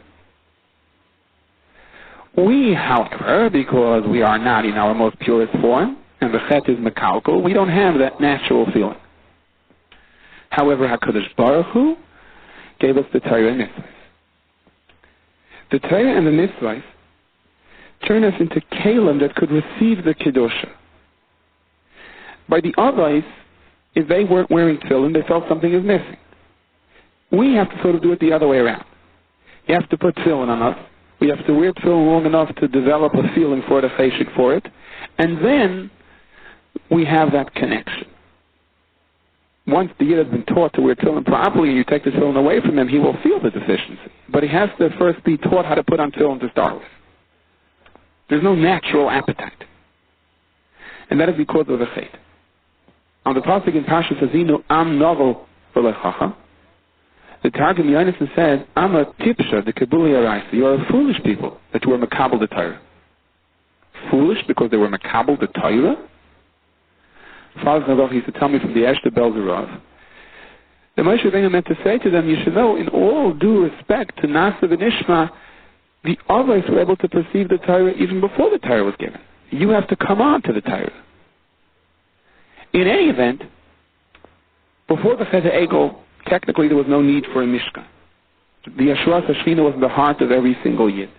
We, however, because we are not in our most purest form, and the chet is mekalkal, we don't have that natural feeling. However, HaKadosh Baruch Hu gave us the Torah and mitzvahs. The Torah and the mitzvahs turn us into kelim that could receive the kedusha. By the Avos, if they weren't wearing tefillin, they felt something is missing. We have to sort of do it the other way around. You have to put tefillin on us. We have to wear tefillin long enough to develop a feeling for it, a cheshik for it, and then we have that connection. Once the Yid has been taught to wear tefillin properly and you take the tefillin away from him, he will feel the deficiency. But he has to first be taught how to put on tefillin to start with. There's no natural appetite. And that is because of the chait. On the pasuk in Parshas Azinu, Am Novel V'Lechacha, the Targum Yonason says, Am a tipsha de Kibuli Araisa. You are a foolish people that you were makabel the Torah. Foolish because they were makabel the Torah? Father Nazach used to tell me from the Eshte Belzerov, the Moshe Rabbeinu meant to say to them, you should know, in all due respect to Nasa v'Nishma, the Avos were able to perceive the Torah even before the Torah was given. You have to come on to the Torah. In any event, before the Chet HaEgel, technically there was no need for a Mishkan. The Yeshua Hashchina was in the heart of every single Yid.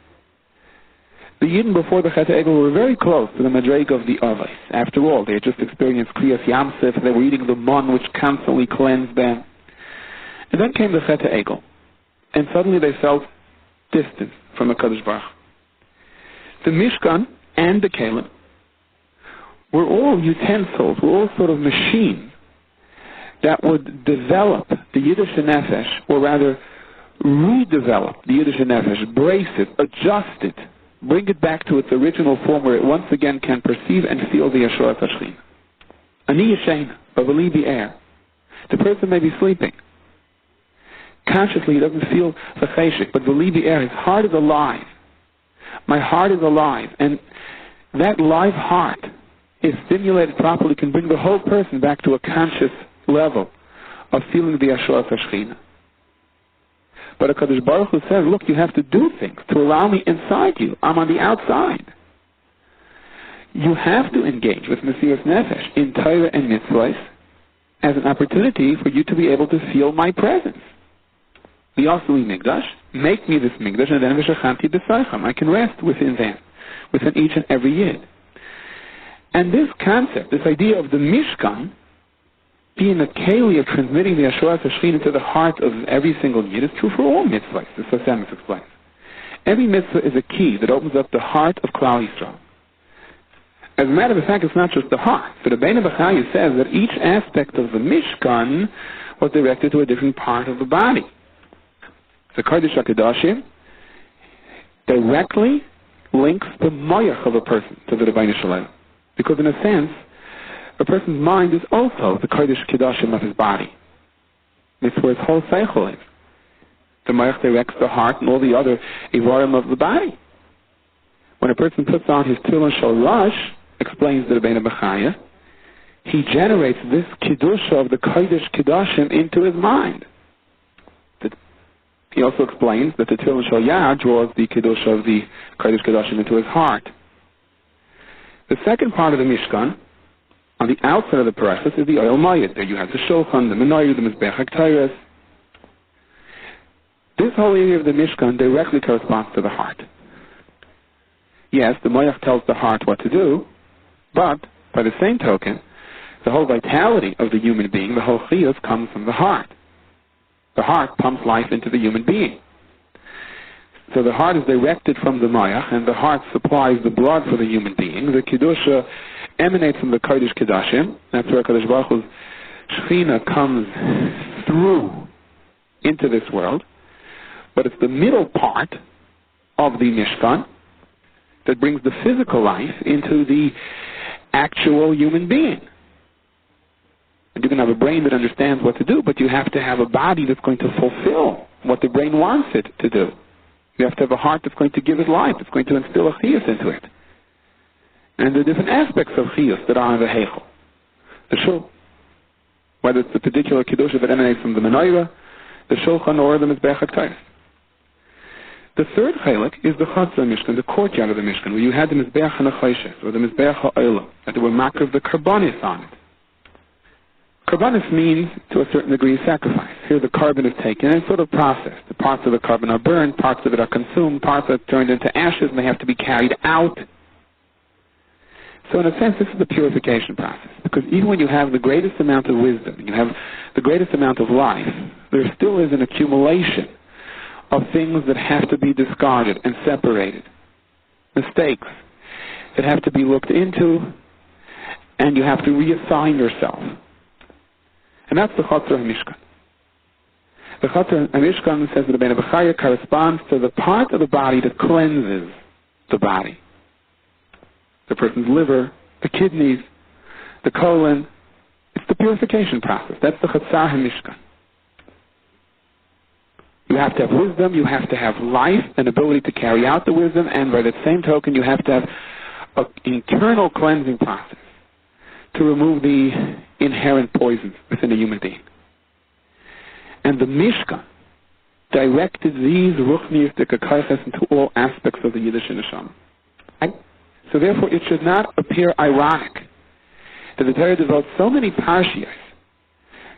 The Yidden before the Chet HaEgel were very close to the Madreg of the Avos. After all, they had just experienced Kriyas Yamsef, they were eating the mon which constantly cleansed them. And then came the Chet HaEgel, and suddenly they felt distant from the Kadosh Baruch. The Mishkan and the Kelim were all utensils, were all sort of machines that would develop the Yiddish Nefesh, or rather redevelop the Yiddish Nefesh, brace it, adjust it, bring it back to its original form where it once again can perceive and feel the Yeshua Hashchina. Ani Yeshayna, Bavali Bi'er, The person may be sleeping. Consciously, he doesn't feel the cheshik, but the libi his heart is alive. My heart is alive, and that live heart, if stimulated properly, can bring the whole person back to a conscious level of feeling the Yeshua Shechina. But HaKadosh Baruch Hu says, look, you have to do things to allow me inside you. I'm on the outside. You have to engage with Mesiras Nefesh in Torah and Mitzvahs as an opportunity for you to be able to feel my presence. V'yasuli Migdash, make me this Migdash, and then V'shachanti b'saycham. I can rest within them, within each and every Yid. And this concept, this idea of the Mishkan, being a keli of transmitting the Yeshua Shechina to the heart of every single Yid, is true for all mitzvahs, as Sosemis explains. Every mitzvah is a key that opens up the heart of Klal Yisrael. As a matter of fact, it's not just the heart. But the Bein B'chaya says that each aspect of the Mishkan was directed to a different part of the body. The Kodesh HaKadoshim directly links the moyach of a person to the Rebbeinu Shalom. Because in a sense, a person's mind is also the Kodesh Kedoshim of his body. It's where his whole seichel is. The moyach directs the heart and all the other ivarim of the body. When a person puts on his tefillin shalosh, explains the Rebbeinu B'chaya, he generates this kedusha of the Kodesh Kedoshim into his mind. He also explains that the tefillin shal draws the kedusha of the Kodesh Kedoshim into his heart. The second part of the Mishkan, on the outside of the process, is the oil mayit. There you have the shulchan, the menorah, the mizbech haktayrus. This whole area of the Mishkan directly corresponds to the heart. Yes, the mayach tells the heart what to do, but by the same token, the whole vitality of the human being, the whole chiyus, comes from the heart. The heart pumps life into the human being. So the heart is directed from the mayach, and the heart supplies the blood for the human being. The kedusha emanates from the Kodesh Kedoshim. That's where HaKadosh Baruch Hu's Shechina comes through into this world. But it's the middle part of the Mishkan that brings the physical life into the actual human being. And you can have a brain that understands what to do, but you have to have a body that's going to fulfill what the brain wants it to do. You have to have a heart that's going to give it life, that's going to instill a chiyus into it. And there are different aspects of chiyus that are in the heichel. The shul, whether it's the particular kedusha that emanates from the menorah, the shulchan, or the mizbech haktayrus. The third chelik is the chatzah mishkan, the courtyard of the mishkan, where you had the mizbech hanachoshes, or the mizbech ha'olam, and there were makar of the karbanis on it. Karbanis means, to a certain degree, sacrifice. Here the carbon is taken and it's sort of processed. The parts of the carbon are burned, parts of it are consumed, parts are turned into ashes, and they have to be carried out. So in a sense, this is the purification process. Because even when you have the greatest amount of wisdom, you have the greatest amount of life, there still is an accumulation of things that have to be discarded and separated. Mistakes that have to be looked into, and you have to reassign yourself. And that's the Chatzar HaMishkan. The Chatzar HaMishkan, says that the Rebbeinu B'chaya, corresponds to the part of the body that cleanses the body. The person's liver, the kidneys, the colon. It's the purification process. That's the Chatzar HaMishkan. You have to have wisdom, you have to have life, an ability to carry out the wisdom, and by that same token, you have to have an internal cleansing process to remove the inherent poisons within a human being. And the Mishkan directed these ruchnius dekakayches into all aspects of the Yiddish neshama. So therefore, it should not appear ironic that the Torah devotes so many parshiyos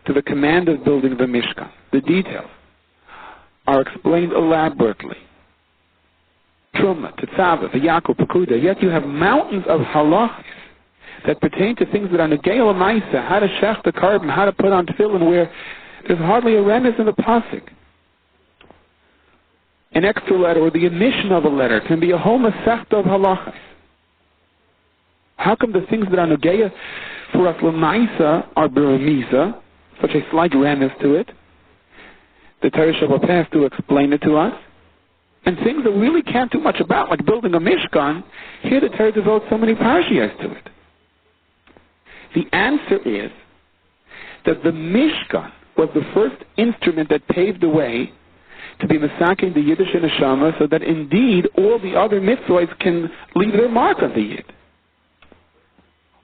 to the command of building the Mishkan. The details are explained elaborately. Trumah, Tetzaveh, V'Yakov, Pekuda. Yet you have mountains of halachas that pertain to things that are negei l'maisa, how to schacter carbon, how to put on tefillin, where there's hardly a remez in the pasuk. An extra letter or the omission of a letter can be a whole masechta of halachas. How come the things that are negei for us l'maisa are b'remiza, such a slight remez to it? The Torah Shabbat has to explain it to us. And things that we really can't do much about, like building a Mishkan, here the Torah devotes so many parshiyos to it. The answer is that the Mishkan was the first instrument that paved the way to be Masakin the Yiddish neshama, so that indeed all the other mitzvahs can leave their mark on the Yid.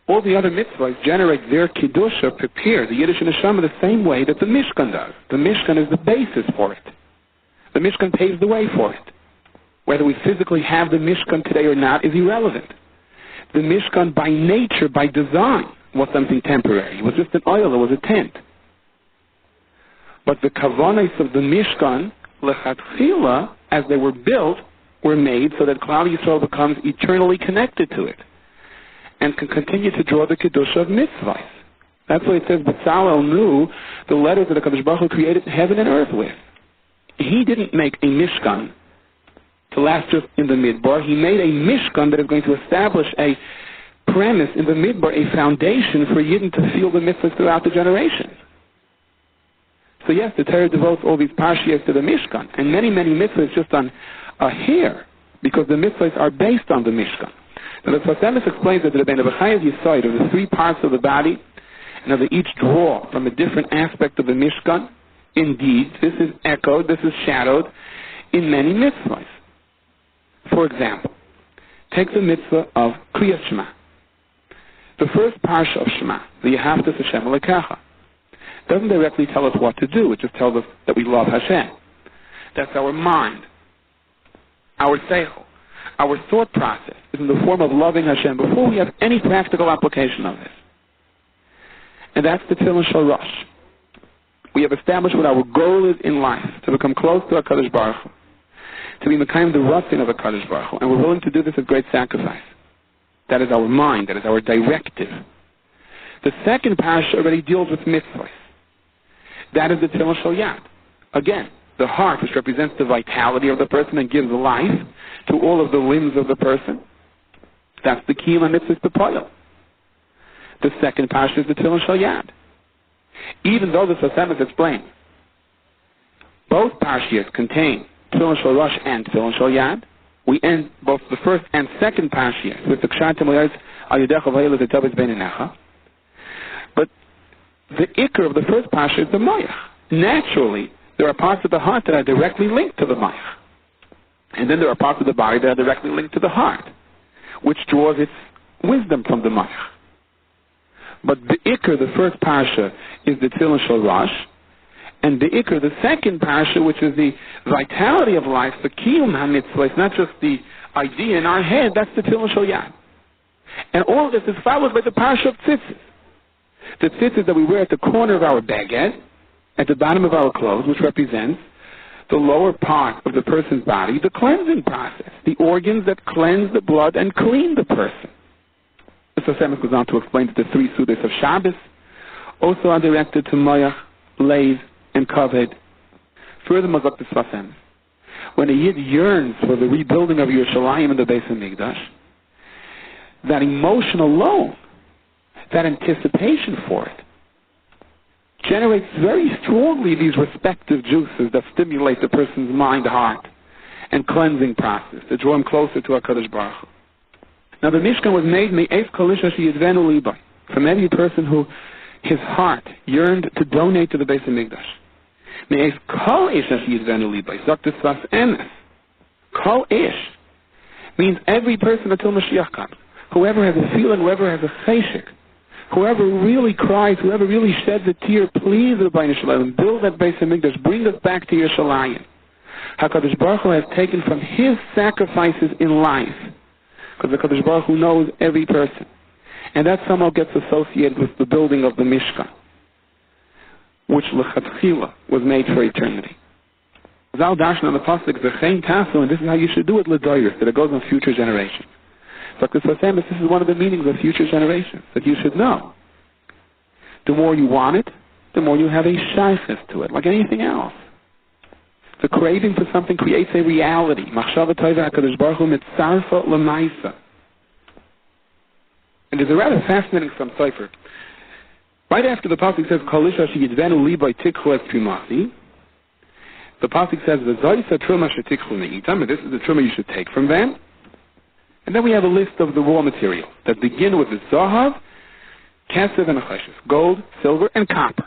All the other mitzvahs generate their Kiddusha, prepare the Yiddish neshama the same way that the Mishkan does. The Mishkan is the basis for it. The Mishkan paves the way for it. Whether we physically have the Mishkan today or not is irrelevant. The Mishkan by nature, by design, was something temporary. It was just an oil, it was a tent. But the kavanos of the Mishkan, lechatchila, as they were built, were made so that Klal Yisrael becomes eternally connected to it and can continue to draw the Kedusha of mitzvahs. That's why it says B'Tzalel knew the letters that HaKadosh Baruch Hu created heaven and earth with. He didn't make a Mishkan to last just in the Midbar. He made a Mishkan that is going to establish a premise in the Midbar, a foundation for Yidden to feel the mitzvahs throughout the generations. So yes, the Torah devotes all these parshiyos to the Mishkan, and many, many mitzvahs just on a hair, because the mitzvahs are based on the Mishkan. Now the Sfas Emes explains that the Rebbeinu B'chai's Yesod of the three parts of the body, and how they each draw from a different aspect of the Mishkan. Indeed, this is echoed, this is shadowed in many mitzvahs. For example, take the mitzvah of Kriyas Shema. The first parsha of Shema, the Yehavtas Hashem Elokecha, doesn't directly tell us what to do. It just tells us that we love Hashem. That's our mind. Our seichel, our thought process is in the form of loving Hashem before we have any practical application of this. And that's the Tefillin Shel Rosh. We have established what our goal is in life, to become close to HaKadosh Baruch Hu, to be Mekayim the Ratzon of HaKadosh Baruch Hu, and we're willing to do this at great sacrifice. That is our mind, that is our directive. The second parasha already deals with mitzvahs. That is the Tefillin Shel Yad. Again, the heart, which represents the vitality of the person and gives life to all of the limbs of the person. That's the Kiyum HaMitzvahs B'Poyel. The second parasha is the Tefillin Shel Yad. Even though the Sfas Emes explains both parashiyos contain Tefillin Shel Rosh and Tefillin Shel Yad, we end both the first and second parashiyos with the Kshatim Oyaz Al Yedecha V'Hayel Zetavis Beinenecha. But the ikar of the first parasha is the Mayach. Naturally, there are parts of the heart that are directly linked to the Mayach. And then there are parts of the body that are directly linked to the heart, which draws its wisdom from the Mayach. But the ikar, the first parasha, is the Tefillin Shel Rosh, and the ikar, the second parasha, which is the vitality of life, the Kiyum HaMitzvah, it's not just the idea in our head, that's the Tefillin Shel Yad. And all of this is followed by the parasha of tzitzis. The tzitzis that we wear at the corner of our baguette, at the bottom of our clothes, which represents the lower part of the person's body, the cleansing process, the organs that cleanse the blood and clean the person. The Sfas Emes goes on to explain that the three sudas of Shabbos also are directed to Mayach, Leiv, and Kaved. Furthermore, the Sfas Emes, when a Yid yearns for the rebuilding of Yerushalayim and the Beis HaMikdash, that emotion alone, that anticipation for it, generates very strongly these respective juices that stimulate the person's mind, heart, and cleansing process to draw him closer to HaKadosh Baruch Hu. Now the Mishkan was made me'ef kol isha sheyidvenu libay, from every person who his heart yearned to donate to the Beis HaMikdash. Me'ef kol isha sheyidvenu libay, sagt the Sfas Emes. Kol ish means every person until Mashiach comes. Whoever has a feeling, whoever has a cheshek, whoever really cries, whoever really sheds a tear, please, Rabbeinu Shalom, build that Beis HaMikdash, bring us back to Yerushalayim. HaKadosh Baruch Hu has taken from his sacrifices in life, because HaKadosh Baruch Hu knows every person. And that somehow gets associated with the building of the Mishkan, which L'chatchila was made for eternity. Zal Darshan on the Pasuk, V'chein tasu, and this is how you should do it, L'doyers, that it goes on future generations. But the Sfas Emes, this is one of the meanings of future generations, that you should know. The more you want it, the more you have a shaykhis to it, like anything else. The craving for something creates a reality. Machshava tova HaKadosh Baruch Hu mitzarfa l'maisa. And there's a rather fascinating some cipher. Right after the pasuk says, Kol isha sheyidvenu libay tikchu es trumasi, the pasuk says, V'zoysa trumah shetikchu me'itam, and this is the trumah you should take from them. And then we have a list of the raw materials that begin with the zahav, Kesef and Nechoshes, gold, silver, and copper.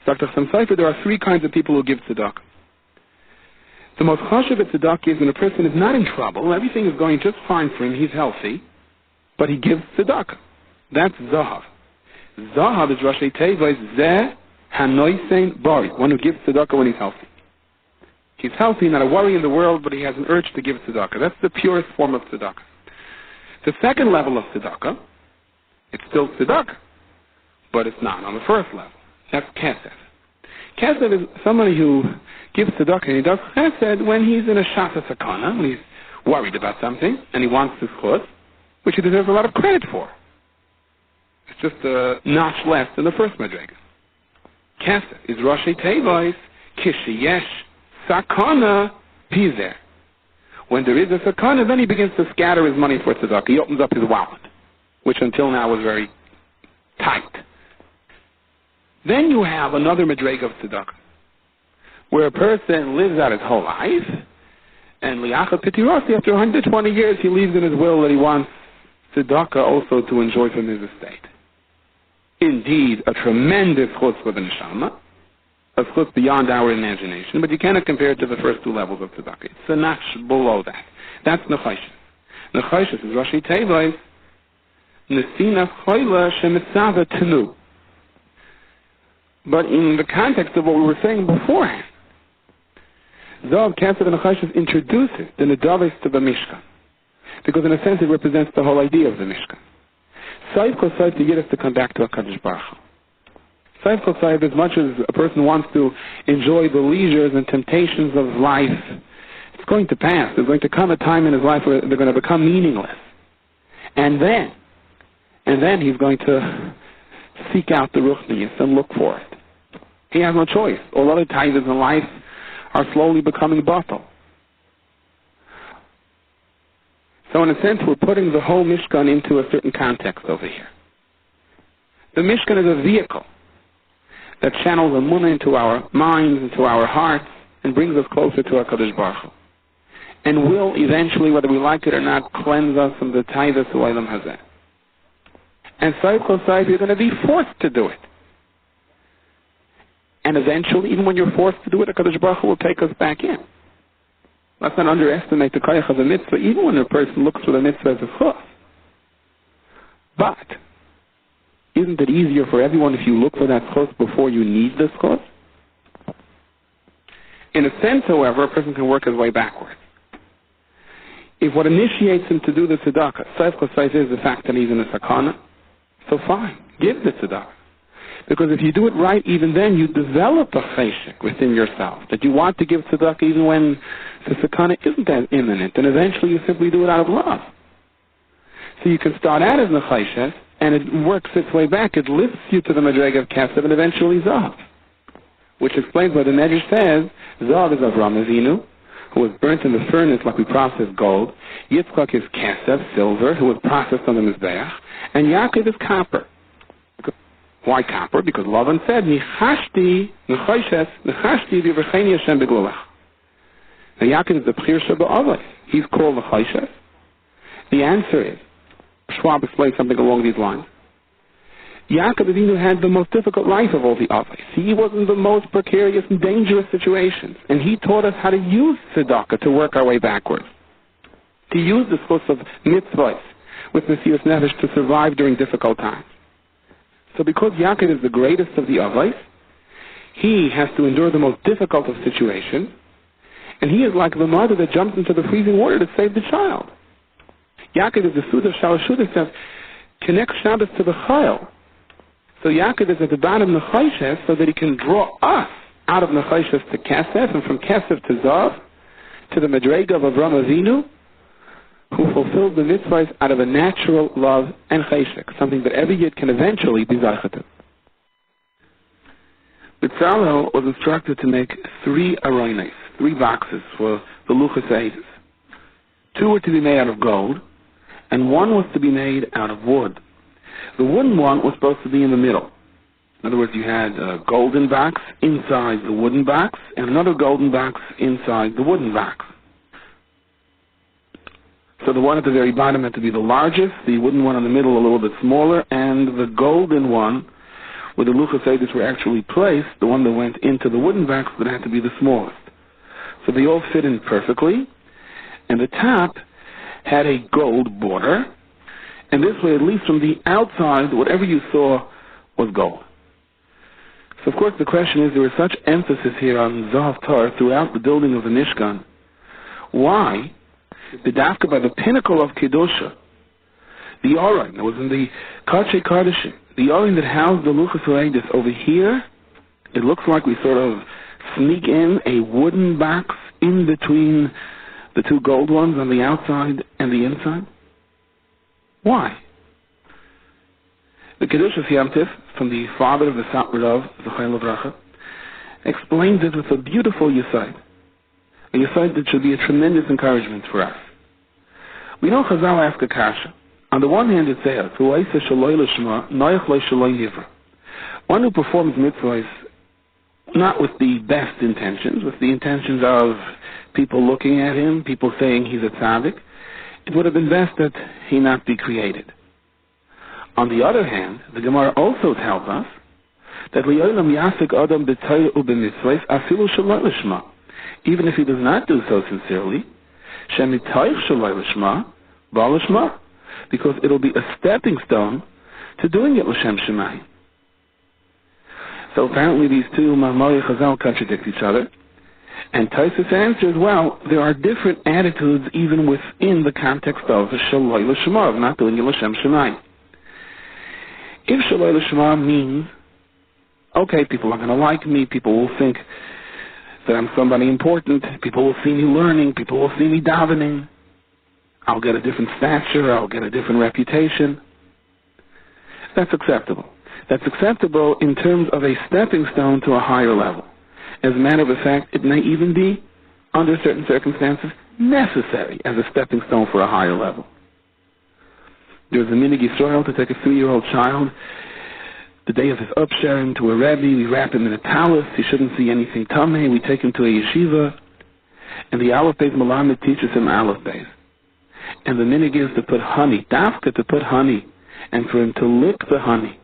Dr. Samsaifer, there are three kinds of people who give tzedakah. The most chashuv at tzedakah is when a person is not in trouble, everything is going just fine for him, he's healthy, but he gives tzedakah. That's Zahav. Zahav is Rashi Teva, is Zeh Hanoisein Bari, one who gives tzedakah when he's healthy. He's healthy, not a worry in the world, but he has an urge to give tzedakah. That's the purest form of tzedakah. The second level of tzedakah, it's still tzedakah, but it's not on the first level. That's kesef. Kesef is somebody who gives tzedakah and he does chesed when he's in a shata sakana, when he's worried about something and he wants this chus, which he deserves a lot of credit for. It's just a notch less than the first madrega. Kesef is Rashi Tevois Kishiyesh Sakana Pizer. When there is a sakana, then he begins to scatter his money for tzedakah. He opens up his wallet, which until now was very tight. Then you have another madrega of tzedakah, where a person lives out his whole life, and liacha pitirasi, after 120 years, he leaves in his will that he wants tzedakah also to enjoy from his estate. Indeed, a tremendous chutz for the neshama, a chutz beyond our imagination, but you cannot compare it to the first two levels of tzedakah. It's a notch below that. That's nechoshes. Nechoshes is Rashi Tevois, nesina choyla shemitzava tenu. But in the context of what we were saying beforehand, Zav, Kesef, and Nechoshes introduces the Nedavis to the Mishkan, because in a sense it represents the whole idea of the Mishkan. Saif Kol Saif to get us to come back to HaKadosh Baruch Hu. Saif Kol Saif, as much as a person wants to enjoy the leisures and temptations of life, it's going to pass. There's going to come a time in his life where they're going to become meaningless. And then he's going to seek out the Ruchnius and look for it. He has no choice. All other tithes in life are slowly becoming batal. So in a sense, we're putting the whole Mishkan into a certain context over here. The Mishkan is a vehicle that channels Emunah into our minds, into our hearts, and brings us closer to HaKadosh Baruch Hu. And will eventually, whether we like it or not, cleanse us from the tithes Olam Hazeh. And Saif Kol Saif, you're going to be forced to do it. And eventually, even when you're forced to do it, HaKadosh Baruch Hu will take us back in. Let's not underestimate the koyach of the mitzvah, even when a person looks for the mitzvah as a chus. But, isn't it easier for everyone if you look for that chus before you need this chus? In a sense, however, a person can work his way backwards. If what initiates him to do the tzedakah, Saif Kol Saif, is the fact that he's in a sakana, so fine, give the tzedakah. Because if you do it right, even then you develop a cheshek within yourself, that you want to give tzedakah even when the sakana isn't that imminent, and eventually you simply do it out of love. So you can start out as nechoshes, and it works its way back. It lifts you to the madrega of kesef, and eventually zav, which explains why the Medrash says zav is Avram Avinu, who was burnt in the furnace like we process gold. Yitzchak is kesef, silver, who was processed on the mizbeach, and Yaakov is copper. Why copper? Because Lavan said, Nichashti, Nechoshes, Nichashti v'yivacheni Hashem begulach. Now Yaakov is the B'chir Sheba'avos. He's called Nechoshes. The answer is, Schwab explained something along these lines. Yaakov Avinu had the most difficult life of all the Avos. He was in the most precarious and dangerous situations. And he taught us how to use tzedakah to work our way backwards. To use the source of mitzvahs with Mesiras Nefesh to survive during difficult times. So because Yaakov is the greatest of the Avos, he has to endure the most difficult of situations, and he is like the mother that jumps into the freezing water to save the child. Yaakov is the Sud of Shalashud, it says, connect Shabbos to the Chayil. So Yaakov is at the bottom of Nechoshes so that he can draw us out of Nechoshes to Kesef, and from Kesef to Zav, to the Madrega of Avram Avinu, who fulfills the mitzvahs out of a natural love and cheshek, something that every yid can eventually be zaycha to. B'tzalel was instructed to make 3 aronos, 3 boxes for the luchas eidos. 2 were to be made out of gold, and 1 was to be made out of wood. The wooden one was supposed to be in the middle. In other words, you had a golden box inside the wooden box, and another golden box inside the wooden box. So the one at the very bottom had to be the largest, the wooden one in the middle a little bit smaller, and the golden one, where the luchos edus were actually placed, the one that went into the wooden box, that had to be the smallest. So they all fit in perfectly, and the top had a gold border, and this way, at least from the outside, whatever you saw was gold. So of course the question is, there is such emphasis here on Zahav Tar throughout the building of the Mishkan. Why? The dafka by the pinnacle of Kedusha, the Aron that was in the Kadshe Kardashim, the Aron that housed the Luchos Edus over here, it looks like we sort of sneak in a wooden box in between the two gold ones on the outside and the inside. Why? The Kedushas Yom Tif, from the father of the Satmar Rav, Zechayel Avracha, explains it with a beautiful yesod. A yesod that should be a tremendous encouragement for us. We know Chazal ask a kasha. On the one hand it says, one who performs mitzvahs not with the best intentions, with the intentions of people looking at him, people saying he's a tzaddik, it would have been best that he not be created. On the other hand, the Gemara also tells us that even if he does not do so sincerely, because it'll be a stepping stone to doing it l'shem shemayim. So apparently these two Ma'amari Chazal contradict each other, and Taisus answers, well, there are different attitudes even within the context of Shaloi L'Shema, of not doing it l'shem shemayim. If Shaloi L'Shema means, okay, people are going to like me, people will think that I'm somebody important, people will see me learning, people will see me davening, I'll get a different stature, I'll get a different reputation. That's acceptable. That's acceptable in terms of a stepping stone to a higher level. As a matter of fact, it may even be, under certain circumstances, necessary as a stepping stone for a higher level. There's a minig Yisrael to take a 3-year-old child the day of his upsharing to a Rebbe. We wrap him in a talus. He shouldn't see anything tameh. We take him to a yeshiva, and the Aleph Beis Malamed teaches him Aleph Beis. And the minig is to put honey, dafka to put honey, and for him to lick the honey.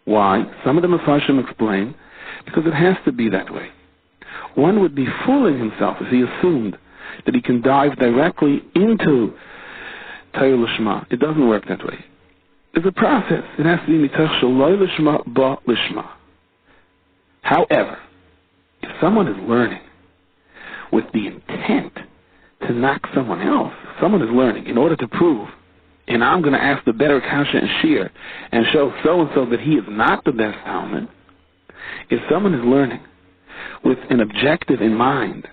Why? Some of the Mepharshim explain, because it has to be that way. One would be fooling himself if he assumed that he can dive directly into Torah L'Shma. It doesn't work that way. There's a process. It has to be mitach shaloi l'shma ba l'shma. However, if someone is learning with the intent to knock someone else, someone is learning in order to prove, and I'm going to ask the better kasha and shir and show so-and-so that he is not the best talmid. If someone is learning with an objective in mind,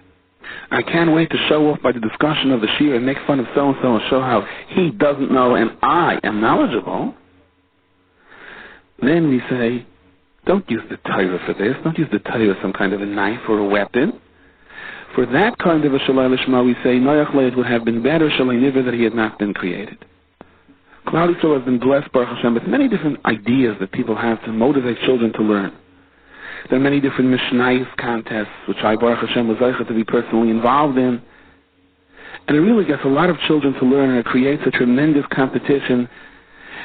I can't wait to show off by the discussion of the shir and make fun of so-and-so and show how he doesn't know and I am knowledgeable, then we say, don't use the Torah for this. Don't use the Torah as some kind of a knife or a weapon. For that kind of a Shalai Lishma, we say, Noach Leid would have been better Shalai Niver that he had not been created. Klal Yisrael has been blessed, Baruch Hashem, with many different ideas that people have to motivate children to learn. There are many different Mishnayos contests, which I, Baruch Hashem, was able to be personally involved in. And it really gets a lot of children to learn, and it creates a tremendous competition.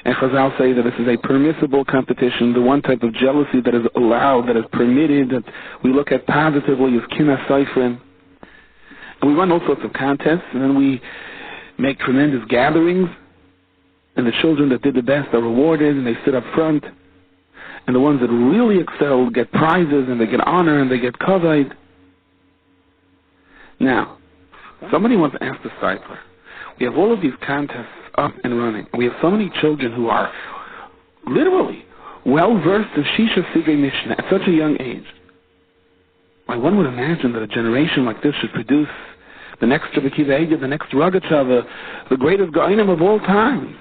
And Chazal say that this is a permissible competition, the one type of jealousy that is allowed, that is permitted, that we look at positively as Kina Seifrim. And we run all sorts of contests, and then we make tremendous gatherings, and the children that did the best are rewarded, and they sit up front. And the ones that really excel get prizes, and they get honor, and they get kavod. Now, somebody wants to ask the discipler, we have all of these contests up and running. We have so many children who are literally well-versed in Shisha Sigrei Mishnah at such a young age. Why, one would imagine that a generation like this should produce the next Rabbi Akiva Eiger, the next Rogatchover, the greatest Gaonim of all time.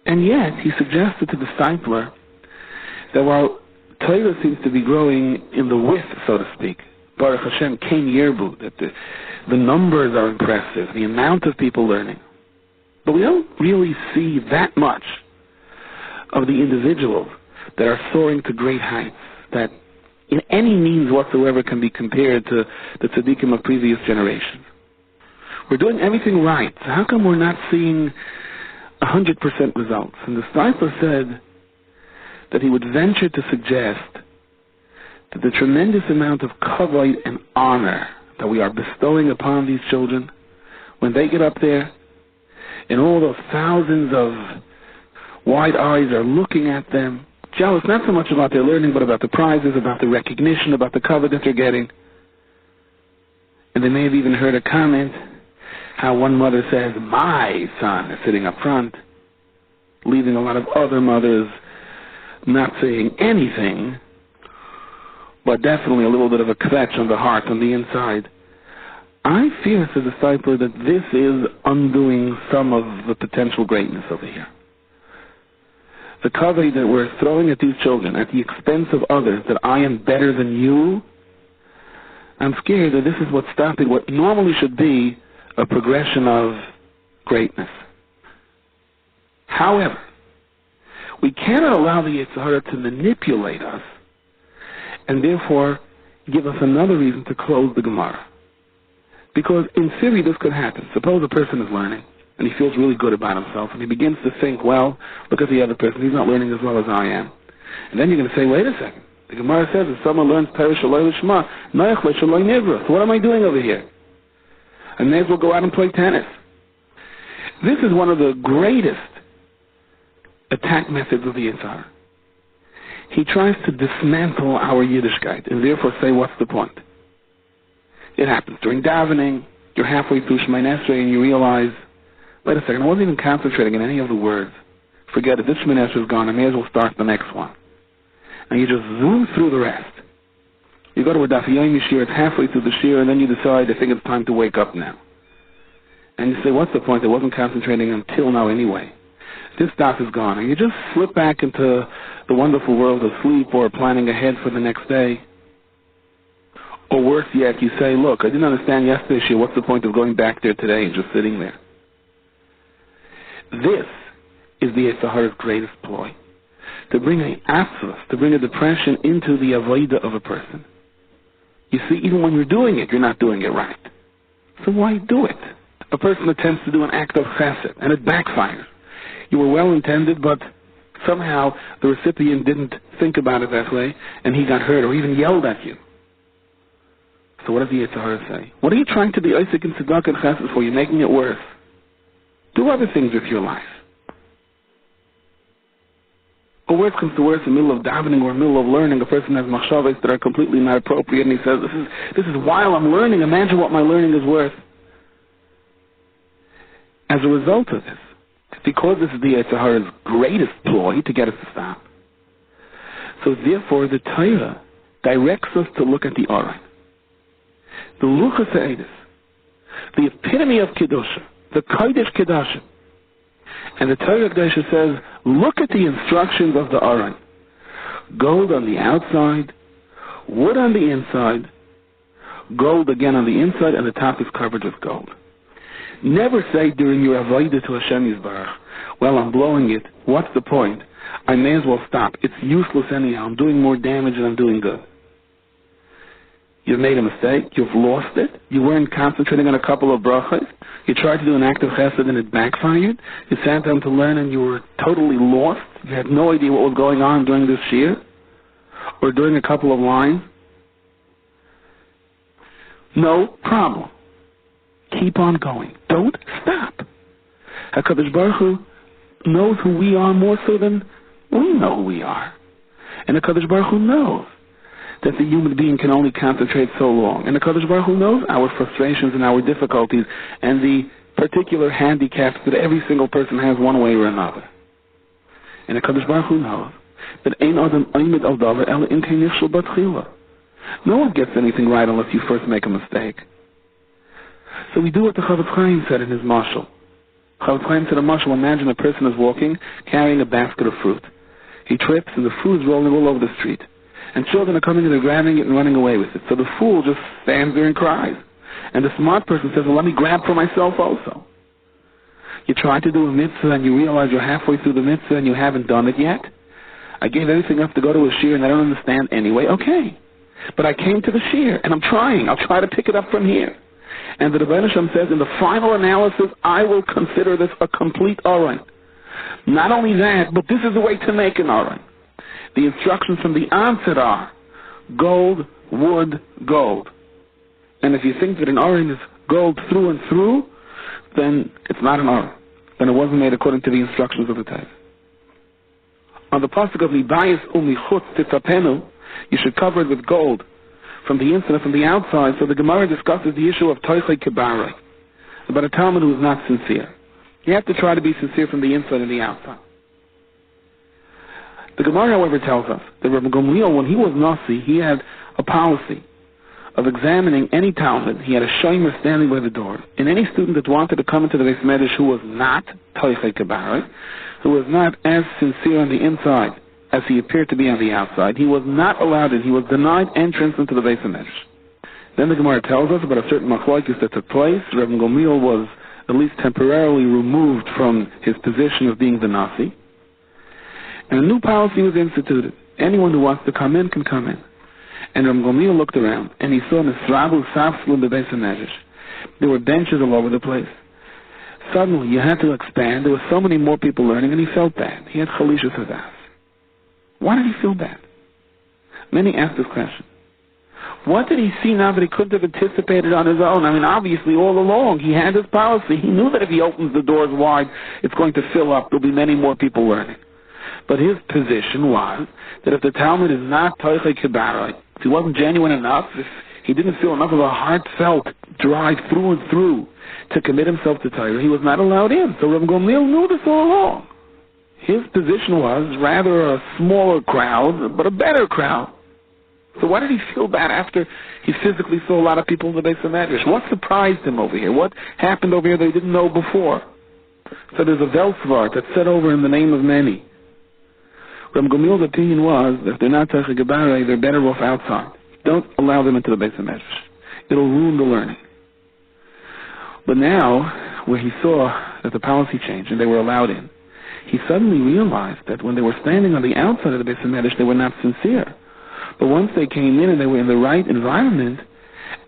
And yet, he suggested to the discipler that while Torah seems to be growing in the width, so to speak, Baruch Hashem, Kain Yerbu, that the numbers are impressive, the amount of people learning, but we don't really see that much of the individuals that are soaring to great heights, that in any means whatsoever can be compared to the tzaddikim of previous generations. We're doing everything right. So how come we're not seeing 100% results? And the Steipler said that he would venture to suggest that the tremendous amount of kavod and honor that we are bestowing upon these children, when they get up there, and all those thousands of wide eyes are looking at them, jealous not so much about their learning, but about the prizes, about the recognition, about the kavod that they're getting. And they may have even heard a comment, how one mother says, my son is sitting up front, leaving a lot of other mothers not saying anything, but definitely a little bit of a kvetch on the heart, on the inside. I fear, says the Steipler, that this is undoing some of the potential greatness over here. The kavod that we're throwing at these children at the expense of others, that I am better than you, I'm scared that this is what's stopping what normally should be a progression of greatness. However, we cannot allow the Yetzer Hara to manipulate us and therefore give us another reason to close the Gemara. Because in theory this could happen. Suppose a person is learning and he feels really good about himself and he begins to think, well, look at the other person, he's not learning as well as I am. And then you're going to say, wait a second. The Gemara says if someone learns Perish Shaloi Lishma, Noach Shaloi Nivra. So what am I doing over here? I may as well go out and play tennis. This is one of the greatest attack methods of the Yetzer Hara. He tries to dismantle our Yiddishkeit and therefore say, what's the point? It happens during davening. You're halfway through Shemoneh Esrei and you realize, wait a second, I wasn't even concentrating on any of the words. Forget it, this Shemoneh Esrei is gone, I may as well start the next one. And you just zoom through the rest. You go to a Daf Yomi Shir, it's halfway through the Shir, and then you decide, I think it's time to wake up now. And you say, what's the point? I wasn't concentrating until now anyway. This Daf is gone. And you just slip back into the wonderful world of sleep or planning ahead for the next day. Or worse yet, you say, look, I didn't understand yesterday's Shir, what's the point of going back there today and just sitting there? This is the Yetzer Hara's greatest ploy. To bring a atzvus, to bring a depression into the avodah of a person. You see, even when you're doing it, you're not doing it right. So why do it? A person attempts to do an act of chesed, and it backfires. You were well intended, but somehow the recipient didn't think about it that way, and he got hurt or even yelled at you. So what does the Yetzer Hara say? What are you trying to be Isaac and Tzedakah and chesed for? You're making it worse. Do other things with your life. Or worse comes to worse, in the middle of davening or in the middle of learning, a person has machshavos that are completely not appropriate, and he says, this is while I'm learning, imagine what my learning is worth. As a result of this, because this is the Yetzer Hara's greatest ploy to get us to stop, so therefore the Torah directs us to look at the Aron. The Luchas Ha'edus, the epitome of Kedusha, the Kodesh Kedashim. And the Torah Kedusha says, look at the instructions of the Aron. Gold on the outside, wood on the inside, gold again on the inside, and the top is covered with gold. Never say during your avodah to Hashem Yisbarach, well, I'm blowing it, what's the point? I may as well stop. It's useless anyhow. I'm doing more damage than I'm doing good. You've made a mistake. You've lost it. You weren't concentrating on a couple of brachas. You tried to do an act of chesed and it backfired. You sat down to learn and you were totally lost. You had no idea what was going on during this shir or during a couple of lines. No problem. Keep on going. Don't stop. HaKadosh Baruch Hu knows who we are more so than we know who we are. And HaKadosh Baruch Hu knows that the human being can only concentrate so long. And the HaKadosh Baruch Hu knows our frustrations and our difficulties and the particular handicaps that every single person has one way or another. And the HaKadosh Baruch Hu knows that Ein Adam Oimid Al Davar Ela In Kein Yishul Batchila. No one gets anything right unless you first make a mistake. So we do what the Chavetz Chaim said in his mashal. Chavetz Chaim said a mashal, imagine a person is walking carrying a basket of fruit. He trips and the fruit is rolling all over the street. And children are coming and they're grabbing it and running away with it. So the fool just stands there and cries. And the smart person says, well, let me grab for myself also. You try to do a mitzvah and you realize you're halfway through the mitzvah and you haven't done it yet. I gave everything up to go to a shir and I don't understand anyway. Okay. But I came to the shir and I'm trying. I'll try to pick it up from here. And the Rebbeinu Shem says, in the final analysis, I will consider this a complete Aron. Not only that, but this is the way to make an Aron. The instructions from the onset are gold, wood, gold. And if you think that an Aron is gold through and through, then it's not an Aron. Then it wasn't made according to the instructions of the Torah. On the pasuk of Libayis umichutz titzapenu, you should cover it with gold from the inside and from the outside. So the Gemara discusses the issue of toichei kibarei, about a Talmud who is not sincere. You have to try to be sincere from the inside and the outside. The Gemara, however, tells us that Rabbi Gamliel, when he was Nasi, he had a policy of examining any Talmud. He had a shomer standing by the door, and any student that wanted to come into the Beis Medrash who was not toichei kibarei, who was not as sincere on the inside as he appeared to be on the outside, he was not allowed in. He was denied entrance into the Beis Medrash. Then the Gemara tells us about a certain machlokes that took place. Rabbi Gamliel was at least temporarily removed from his position of being the Nasi, and a new policy was instituted. Anyone who wants to come in can come in. And Rabbi Gamliel looked around, and he saw Nisrabu Safslu in the Beis Medrash. There were benches all over the place. Suddenly, you had to expand. There were so many more people learning, and he felt bad. He had Chalishas Hadas. Why did he feel bad? Many asked this question. What did he see now that he couldn't have anticipated on his own? I mean, obviously, all along, he had his policy. He knew that if he opens the doors wide, it's going to fill up. There'll be many more people learning. But his position was that if the Talmud is not toichei kibarei, if he wasn't genuine enough, if he didn't feel enough of a heartfelt drive through and through to commit himself to Torah, he was not allowed in. So Rabbi Gamliel knew this all along. His position was rather a smaller crowd, but a better crowd. So why did he feel bad after he physically saw a lot of people in the Beis Medrash? What surprised him over here? What happened over here that he didn't know before? So there's a Velsvart that's said over in the name of many. Rabbi Gamliel's opinion was that if they're not toichei kibarei, they're better off outside. Don't allow them into the Beis Medrash. It'll ruin the learning. But now, where he saw that the policy changed and they were allowed in, he suddenly realized that when they were standing on the outside of the Beis Medrash, they were not sincere. But once they came in and they were in the right environment,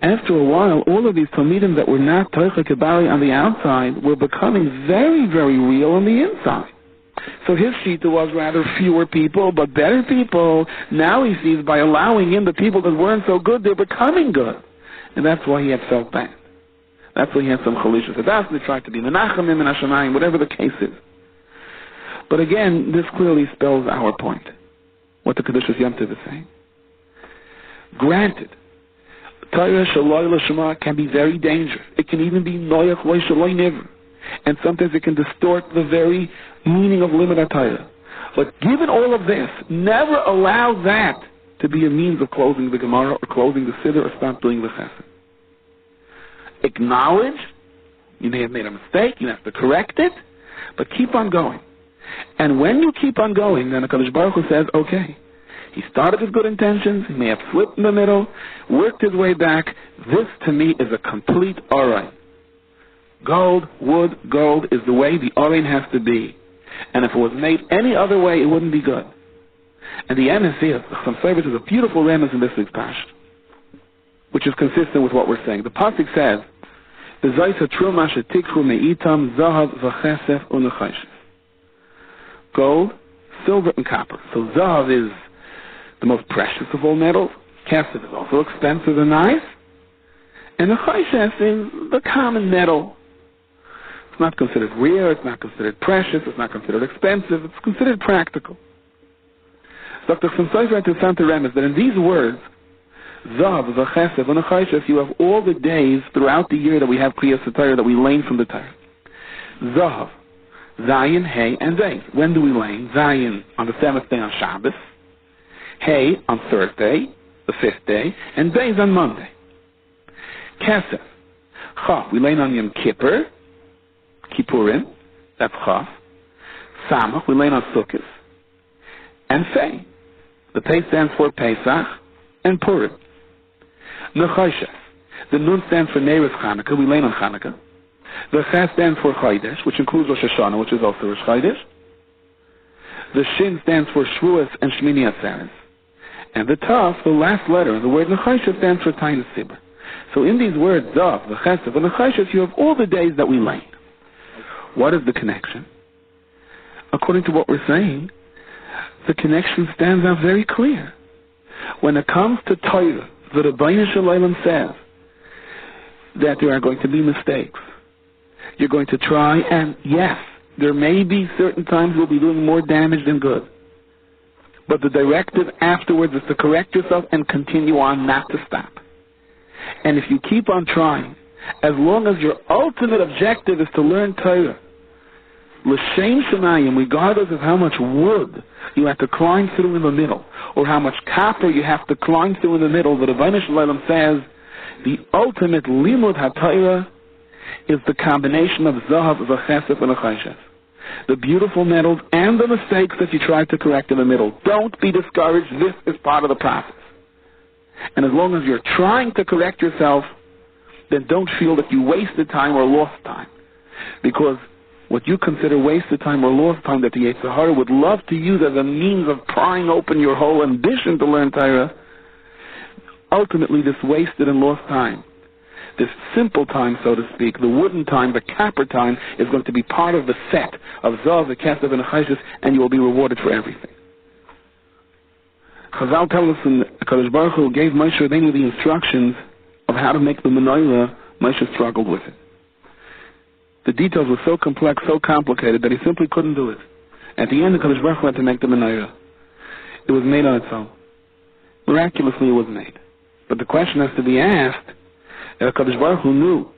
after a while, all of these Talmidim that were not toichei kibarei on the outside were becoming very, very real on the inside. So his shita was rather fewer people, but better people. Now he sees by allowing in the people that weren't so good, they're becoming good. And that's why he had felt bad. That's why he had some chalishas hadas. They tried to be menachamim and hashamayim, whatever the case is. But again, this clearly spells our point, what the Kedushas Yom Tov is saying. Granted, Torah shaloi l'shema can be very dangerous. It can even be noyach loy shaloi never. And sometimes it can distort the very meaning of limud Torah. But given all of this, never allow that to be a means of closing the Gemara or closing the Siddur or stop doing the Chesed. Acknowledge you may have made a mistake, you have to correct it, but keep on going. And when you keep on going, then the HaKadosh Baruch Hu says, okay, he started with good intentions, he may have slipped in the middle, worked his way back. This to me is a complete Aron. Gold, wood, gold is the way the Aron has to be. And if it was made any other way, it wouldn't be good. And the emes here, some service is a beautiful remes in this week's Pash, which is consistent with what we're saying. The pasuk says, "The zayis trumah shetikhu meitam zahav v'chesef u'nechayshef." Gold, silver, and copper. So zahav is the most precious of all metals. Kesef is also expensive and nice. And the chayshef is the common metal. It's not considered rare, it's not considered precious, it's not considered expensive, it's considered practical. Dr. Sonsayfer to Santa Remes that in these words, Zav, V'chesef, and Chayshef, you have all the days throughout the year that we have Kriyas HaTorah, that we lane from the Torah. Zav, Zayin, Hey, and Zay. When do we lane? Zayin on the 7th day on Shabbos, Hey on Thursday, the 5th day, and Zay on Monday. Kesef, Chav, we lane on Yom Kippur, Kippurim, that's Chav. Samach, we lane on Sukkot. And Fei, the Pei stands for Pesach and Purim. Nechayshef, the Nun stands for Neiros Chanukah, we lane on Chanukah. The Ches stands for Chodesh, which includes Rosh Hashanah, which is also Rosh Chodesh. The Shin stands for Shavuos and Shmini Atzeres. And the Tav, the last letter in the word Nechayshef, stands for Tainus Sibur. So in these words, Zav, the Chesed, and the Chesed, you have all the days that we lane. What is the connection? According to what we're saying, the connection stands out very clear. When it comes to Torah, the Rebbeinu Shalom says that there are going to be mistakes. You're going to try, and yes, there may be certain times you'll be doing more damage than good. But the directive afterwards is to correct yourself and continue on, not to stop. And if you keep on trying, as long as your ultimate objective is to learn Torah, l'shem shemayim, regardless of how much wood you have to climb through in the middle, or how much copper you have to climb through in the middle, the Rebbeinu Shalom says the ultimate limud haTorah is the combination of zahav, v'chesed, and a chesed. The beautiful metals and the mistakes that you try to correct in the middle. Don't be discouraged. This is part of the process. And as long as you're trying to correct yourself, then don't feel that you wasted time or lost time. Because what you consider wasted time or lost time that the Yetzer Hara would love to use as a means of prying open your whole ambition to learn Torah, ultimately this wasted and lost time, this simple time, so to speak, the wooden time, the copper time, is going to be part of the set of Zav, the Kesef, and the Chesed, and you will be rewarded for everything. Chazal tells us in Kadosh Baruch Hu gave Moshe Rabbeinu the instructions of how to make the menorah. Moshe struggled with it. The details were so complex, so complicated, that he simply couldn't do it. At the end, the Kadosh Baruch Hu had to make the menorah. It was made on its own. Miraculously, it was made. But the question has to be asked, that HaKadosh Baruch Hu knew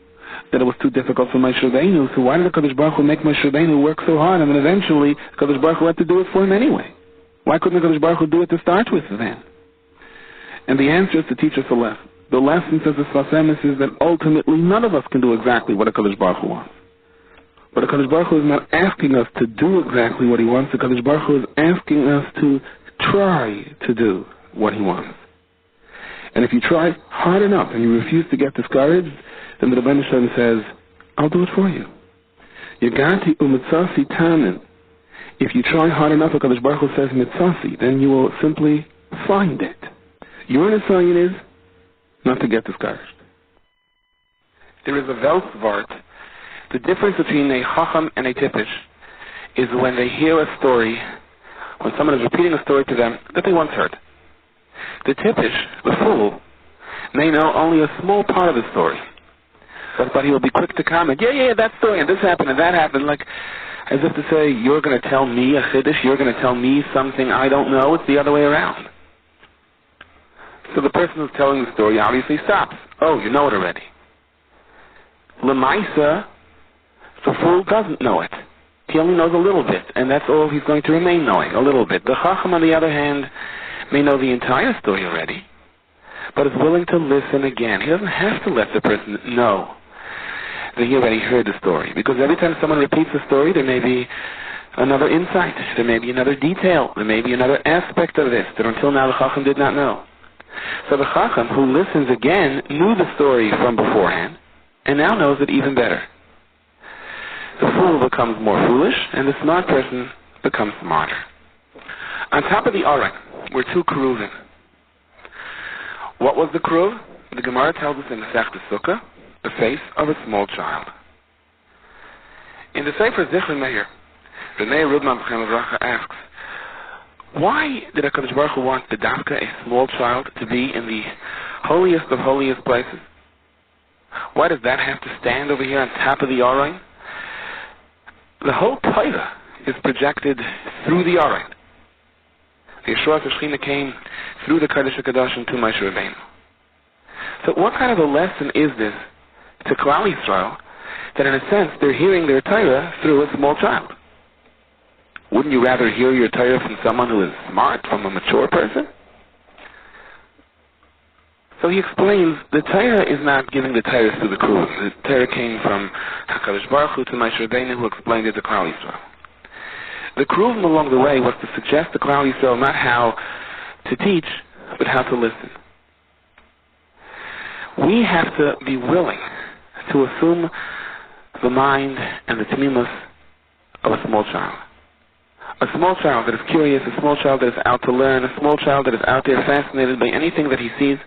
that it was too difficult for Moshe Rabbeinu, so why did HaKadosh Baruch Hu make Moshe Rabbeinu work so hard, and then eventually HaKadosh Baruch Hu had to do it for him anyway? Why couldn't HaKadosh Baruch Hu do it to start with then? And the answer is to teach us a lesson. The lesson, says the Sfas Emes, is that ultimately none of us can do exactly what HaKadosh Baruch Hu wants. But HaKadosh Baruch Hu is not asking us to do exactly what He wants. HaKadosh Baruch Hu is asking us to try to do what He wants. And if you try hard enough and you refuse to get discouraged, then the Rebbeinu Shalom says, I'll do it for you. Yagati u'mitzasi tamen. If you try hard enough, HaKadosh Baruch Hu says mitzasi, then you will simply find it. Your assignment is not to get discouraged. There is a Welsvart. The difference between a chacham and a tippish is when they hear a story, when someone is repeating a story to them that they once heard. The tippish, the fool, may know only a small part of the story, but he will be quick to comment, yeah, that story, and this happened, and that happened, like as if to say, you're going to tell me a chiddush, you're going to tell me something I don't know. It's the other way around. So the person who's telling the story obviously stops. Oh, you know it already. L'maisa, the fool doesn't know it. He only knows a little bit, and that's all he's going to remain knowing, a little bit. The chacham, on the other hand, may know the entire story already, but is willing to listen again. He doesn't have to let the person know that he already heard the story, because every time someone repeats the story, there may be another insight, there may be another detail, there may be another aspect of this that until now the chacham did not know. So the chacham who listens again knew the story from beforehand, and now knows it even better. The fool becomes more foolish, and the smart person becomes smarter. On top of the aron were two keruvim. What was the keruv? The Gemara tells us in the Masechta Sukkah, the face of a small child. In the Sefer Zichron Meir, Renei Rudman asks, why did HaKadosh Baruch Hu want the Dafka, a small child, to be in the holiest of holiest places? Why does that have to stand over here on top of the aron? The whole Torah is projected through the aron. The Yeshua Shechina came through the Kodesh HaKadoshim to Moshe Rabbeinu. So what kind of a lesson is this to Klal Yisrael, that in a sense they're hearing their Torah through a small child? Wouldn't you rather hear your Torah from someone who is smart, from a mature person? So he explains, the Torah is not giving the Torah through the Keruv. The Torah came from HaKadosh Baruch Hu to Moshe Rabbeinu, who explained it to Klal Yisrael. The Keruvim along the way was to suggest to Klal Yisrael not how to teach, but how to listen. We have to be willing to assume the mind and the tmimus of a small child. A small child that is curious, a small child that is out to learn, a small child that is out there fascinated by anything that he sees,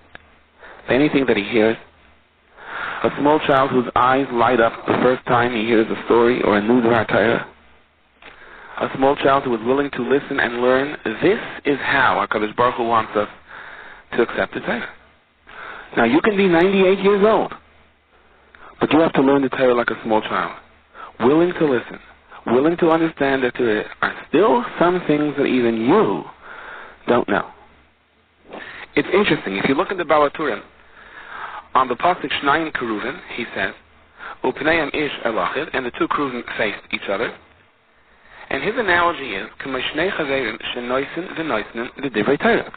by anything that he hears. A small child whose eyes light up the first time he hears a story or a new Dvar Torah. A small child who is willing to listen and learn. This is how HaKadosh Baruch Hu wants us to accept the Torah. Now you can be 98 years old, but you have to learn the Torah like a small child. Willing to listen. Willing to understand that there are still some things that even you don't know. It's interesting. If you look at the Baal HaTurim, on the pasuk Shnayim Keruvim, he says, Upneim ish elachid, and the two Keruvim faced each other. And his analogy is, K'mashnei chaverim shenoisin v'noisnin v'divrei Torah.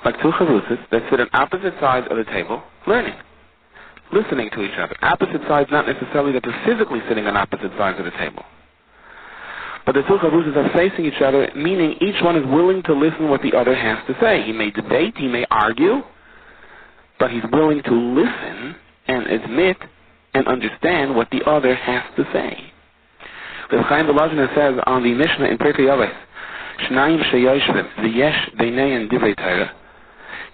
Like two chavrusis that sit on opposite sides of the table, learning, listening to each other. Opposite sides, not necessarily that they're physically sitting on opposite sides of the table. But the two chavrusis are facing each other, meaning each one is willing to listen what the other has to say. He may debate, he may argue, but he's willing to listen and admit and understand what the other has to say. The Chaim Belazina says on the Mishnah in Pirkei Avos, Shnayim sheyoshvim v'yesh beinein divrei Torah,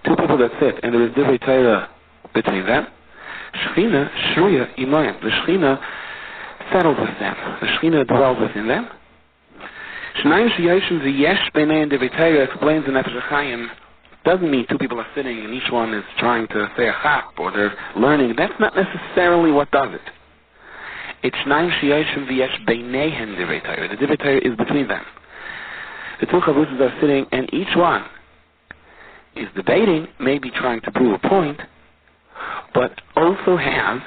two people that sit and there is divrei Torah between them, Shechina shruya imoyim, the Shechina settles with them, the Shechina dwells within them. Shnayim sheyoshvim v'yesh beinein divrei Torah explains in Nefesh HaChaim, doesn't mean two people are sitting and each one is trying to say a chap or they're learning. That's not necessarily what does it. It's Shnayim sheyoshvim v'yesh beinehen divrei Torah. The divrei Torah is between them. The two chavrusis are sitting and each one is debating, maybe trying to prove a point, but also has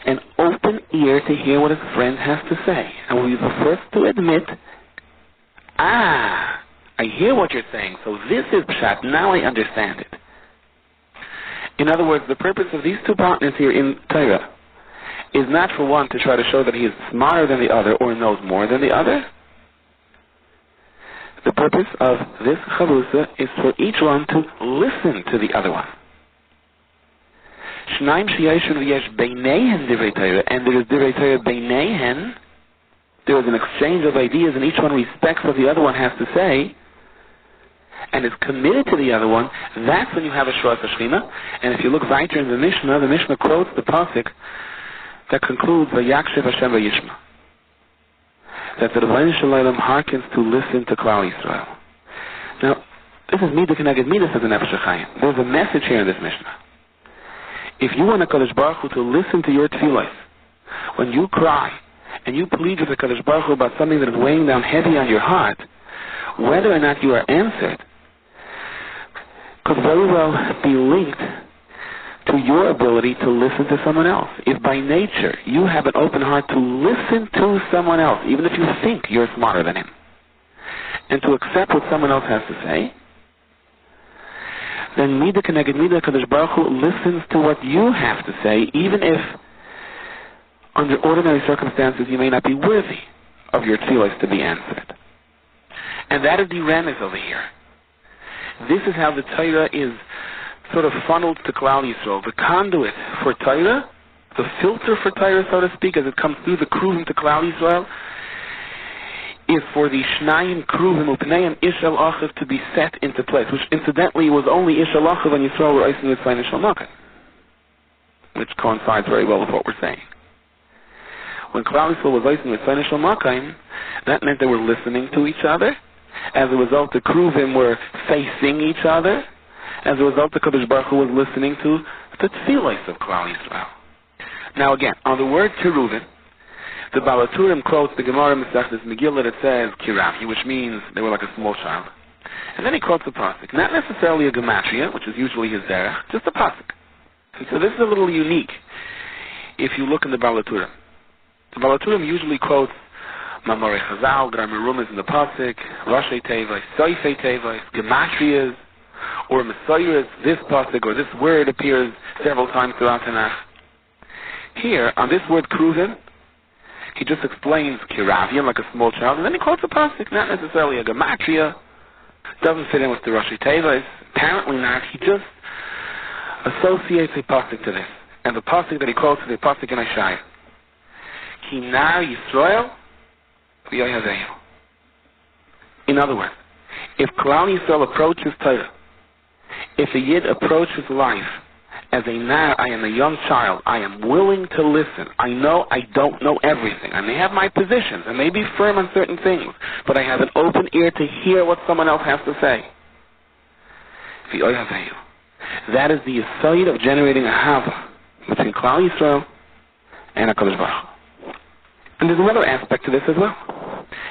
an open ear to hear what his friend has to say. And will be the first to admit, I hear what you're saying, so this is pshat, now I understand it. In other words, the purpose of these two partners here in Torah is not for one to try to show that he is smarter than the other or knows more than the other. The purpose of this chavrusa is for each one to listen to the other one. Shnayim sheyoshvim v'yesh beinehen divrei Torah, and there is divrei Torah beinehen. There is an exchange of ideas, and each one respects what the other one has to say, and is committed to the other one. That's when you have a Shras HaShechina. And if you look weiter in the Mishnah quotes the pasuk that concludes Vayakshiv Hashem Vayishma, that the Rebbeinu Shalom hearkens to listen to Klal Yisrael. Now, this is Midah Keneged Midah, says the Nefesh HaChaim. There's a message here in this Mishnah. If you want HaKadosh Baruch Hu to listen to your tefillos, when you cry and you plead with HaKadosh Baruch Hu about something that is weighing down heavy on your heart, whether or not you are answered could very well be linked to your ability to listen to someone else. If by nature you have an open heart to listen to someone else, even if you think you're smarter than him, and to accept what someone else has to say, then Midah Keneged Midah, Kadosh Baruch Hu listens to what you have to say, even if under ordinary circumstances you may not be worthy of your tefillos to be answered. And that is the remez over here. This is how the Torah is sort of funneled to Klal Yisrael. The conduit for Torah, the filter for Torah, so to speak, as it comes through the Kruvim to Klal Yisrael, is for the Shnayim Kruvim Upneim Ish El Achiv to be set into place, which incidentally was only Ish El Achiv when Yisrael were Eising with Zayin Shel Makan, which coincides very well with what we're saying. When Klal Yisrael was Eising with Zayin Shel Makan, that meant they were listening to each other. As a result, the Kruvim were facing each other. As a result, the Kadosh Baruch Hu was listening to the tefillos of Klal Yisrael. Now again, on the word Keruvim, the Baal HaTurim quotes the Gemara Masechtas Megillah that says Kiravi, which means they were like a small child. And then he quotes the pasuk, not necessarily a gematria, which is usually his derech, just a pasuk. And so this is a little unique if you look in the Baal HaTurim. The Baal HaTurim usually quotes Mamorei Chazal, Grammar Rumas in the pasuk, Rashi Tevos, Soifei Tevos, gematrias, or Messiahs, this pasuk or this word appears several times throughout Tanakh. Here, on this word Kruvim, he just explains Kiravim like a small child, and then he quotes a pasuk, not necessarily a gematria, doesn't fit in with the Rashi Tevos, apparently not. He just associates a pasuk to this, and the pasuk that he quotes is a pasuk in Ishaya. Ki nar Yisrael v'yoyaveyu. In other words, if Klal Yisrael approaches Torah, if a Yid approaches life As a nar, I am a young child. I am willing to listen. I know I don't know everything. I may have my positions. I may be firm on certain things, but I have an open ear to hear what someone else has to say. That is the yesod of generating a hava between Klal Yisrael and HaKadosh Baruch Hu. And there's another aspect to this as well.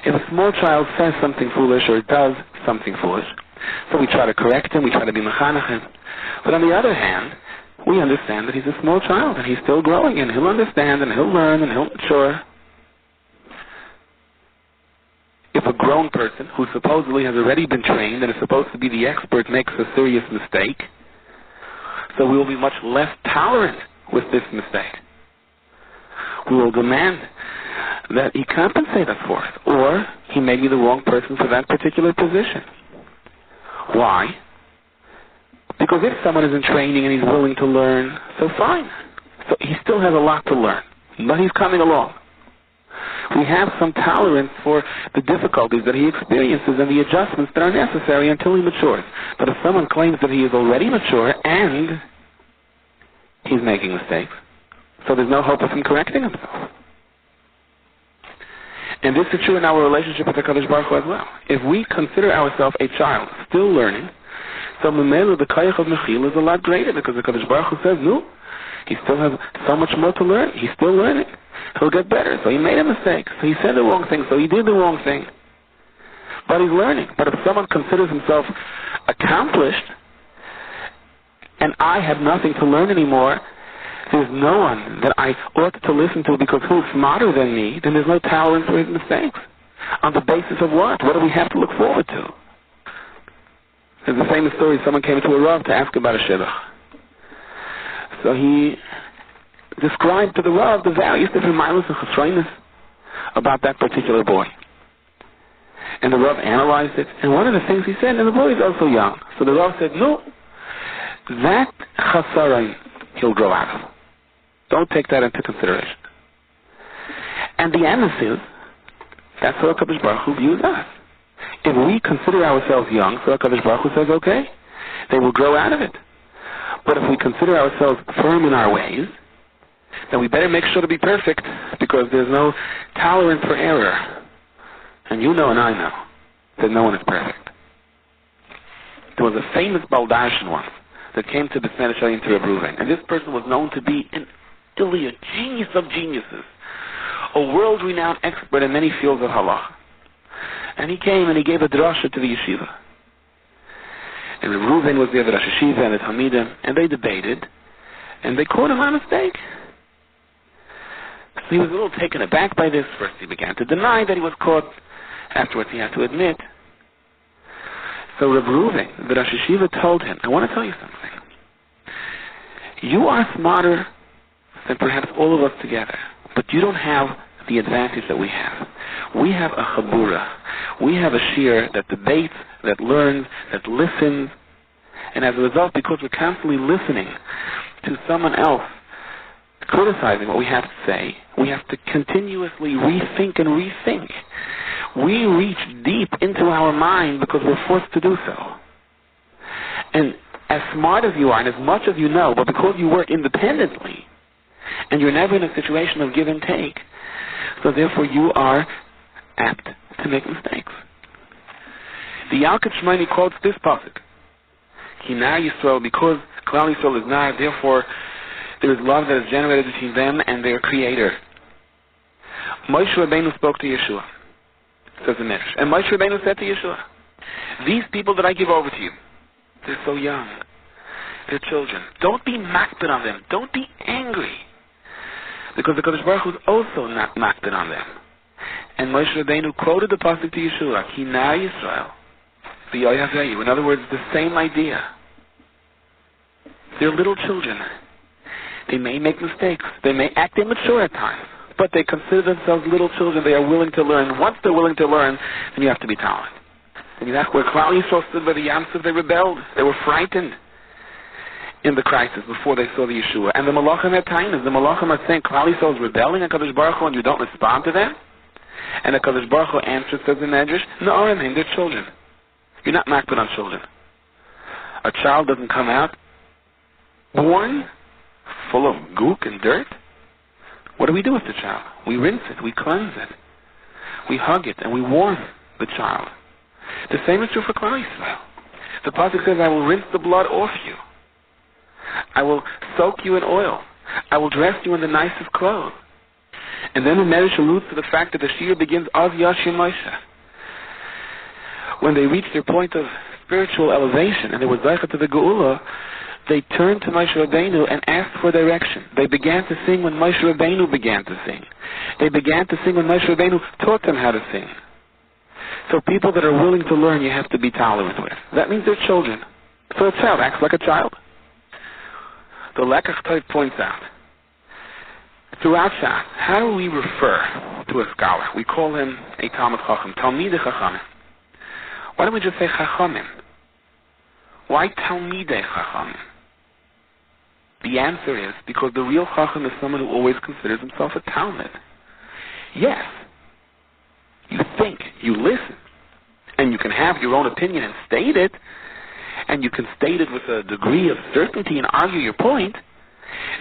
If a small child says something foolish or does something foolish, so we try to correct him, we try to be mechanech him. But on the other hand, we understand that he's a small child and he's still growing and he'll understand and he'll learn and he'll mature. If a grown person who supposedly has already been trained and is supposed to be the expert makes a serious mistake, so we will be much less tolerant with this mistake. We will demand that he compensate us for it, or he may be the wrong person for that particular position. Why? Because if someone is in training and he's willing to learn, so fine. So he still has a lot to learn, but he's coming along. We have some tolerance for the difficulties that he experiences and the adjustments that are necessary until he matures. But if someone claims that he is already mature and he's making mistakes, so there's no hope of him correcting himself. And this is true in our relationship with the HaKadosh Baruch Hu as well. If we consider ourselves a child still learning, so Memela, the Kayach of Mechil is a lot greater because the HaKadosh Baruch Hu says, no, he still has so much more to learn. He's still learning. He'll get better. So he made a mistake. So he said the wrong thing. So he did the wrong thing. But he's learning. But if someone considers himself accomplished and I have nothing to learn anymore, there's no one that I ought to listen to because who's smarter than me, then there's no tolerance for his mistakes. On the basis of what? What do we have to look forward to? There's the famous story. Someone came to a Rav to ask about a shidduch. So he described to the Rav the various different milos and chesronos about that particular boy. And the Rav analyzed it, and one of the things he said, and the boy is also young. So the Rav said, no, that chasaron he'll grow out of. Don't take that into consideration. And the answer is, that's how HaKadosh Baruch Hu views us. If we consider ourselves young, so HaKadosh Baruch Hu says, okay, they will grow out of it. But if we consider ourselves firm in our ways, then we better make sure to be perfect because there's no tolerance for error. And you know and I know that no one is perfect. There was a famous Baldarshan once that came to B'Snei Shalim to Reb Reuven. And this person was known to be a genius of geniuses, a world-renowned expert in many fields of halacha. And he came and he gave a drasha to the yeshiva. And Reb Reuven was there, the Rosh Yeshiva and the Talmidim, and they debated, and they caught him on a mistake. So he was a little taken aback by this. First he began to deny that he was caught. Afterwards he had to admit. So Reb Reuven, the Rosh Yeshiva, told him, I want to tell you something. You are smarter than perhaps all of us together, but you don't have the advantage that we have. We have a chabura. We have a shir that debates, that learns, that listens, and as a result, because we're constantly listening to someone else criticizing what we have to say, we have to continuously rethink and rethink. We reach deep into our mind because we're forced to do so. And as smart as you are and as much as you know, but because you work independently, and you're never in a situation of give and take, so therefore you are apt to make mistakes. The Yalkut Shimoni quotes this pasuk, Ki nar Yisrael, because Klal Yisrael is nar, therefore there is love that is generated between them and their Creator. Moshe Rabbeinu spoke to Yeshua, says the Medrash, and Moshe Rabbeinu said to Yeshua, these people that I give over to you, they're so young, they're children. Don't be makbid on them. Don't be angry. Because the Kodesh Baruch Hu is also not makbid on them. And Moshe Rabbeinu quoted the pasuk to Yeshua, Ki nar Yisrael, v'yoyaveyu. In other words, the same idea. They're little children. They may make mistakes. They may act immature at times. But they consider themselves little children. They are willing to learn. Once they're willing to learn, then you have to be tolerant. And that's where Klal Yisrael stood by the Yam Suf. They rebelled. They were frightened in the crisis before they saw the Yeshua. And the Malachim at times, the Malachim are saying, Klal Yisrael is rebelling at Kadosh Baruch Hu and you don't respond to them? And the Kadosh Baruch Hu answers, says in Medrash, no, they're children. You're not makbid on children. A child doesn't come out born full of gook and dirt, what do we do with the child? We rinse it, we cleanse it, we hug it, and we warm the child. The same is true for Klal Yisrael. The pasuk says, I will rinse the blood off you. I will soak you in oil. I will dress you in the nicest clothes. And then the Medrash alludes to the fact that the Shir begins, Av Yashim Moshe. When they reached their point of spiritual elevation and they were Zeicha to the Geula, they turned to Moshe Rabbeinu and asked for direction. They began to sing when Moshe Rabbeinu began to sing. They began to sing when Moshe Rabbeinu taught them how to sing. So people that are willing to learn, you have to be tolerant with. That means they're children. So a child acts like a child. The Lekach Tov points out, throughout Shas, how do we refer to a scholar? We call him a Talmid Chacham, Talmidei Chachamim. Why don't we just say Chachamim? Why Talmidei Chachamim? The answer is because the real Chacham is someone who always considers himself a Talmid. Yes, you think, you listen, and you can have your own opinion and state it, and you can state it with a degree of certainty and argue your point.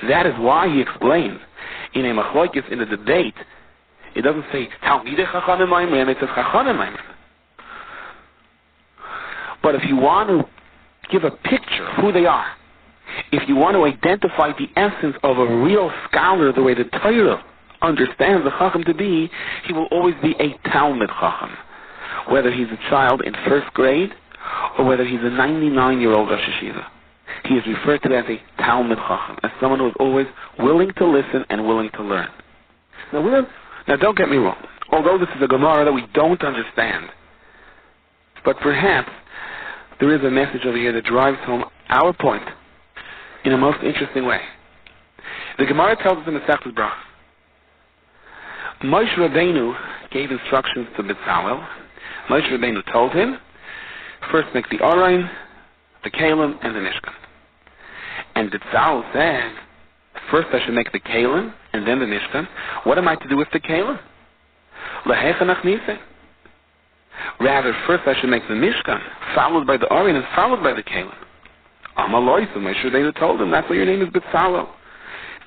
That is why he explains in a machlokes, in the debate, it doesn't say Talmidei Chachamim Oimrim, it says Chachamim Oimrim. But if you want to give a picture of who they are, if you want to identify the essence of a real scholar the way the Torah understands the Chacham to be, he will always be a Talmid Chacham, whether he's a child in first grade or whether he's a 99-year-old Rosh Hashiva. He is referred to as a Talmid Chacham, as someone who is always willing to listen and willing to learn. Now don't get me wrong, although this is a Gemara that we don't understand, but perhaps there is a message over here that drives home our point in a most interesting way. The Gemara tells us in the Masechtas Brachos, Moshe Rabbeinu gave instructions to Bezalel. Moshe Rabbeinu told him, first make the Aron, the Kalim, and the Mishkan. And Bezalel said, first I should make the Kalim, and then the Mishkan. What am I to do with the Kalim? Lehecha nachniseh. Rather, first I should make the Mishkan, followed by the Aron, and followed by the Kalim. Amaloi, so Moshe Rabbeinu told him, that's why your name is Bezalel.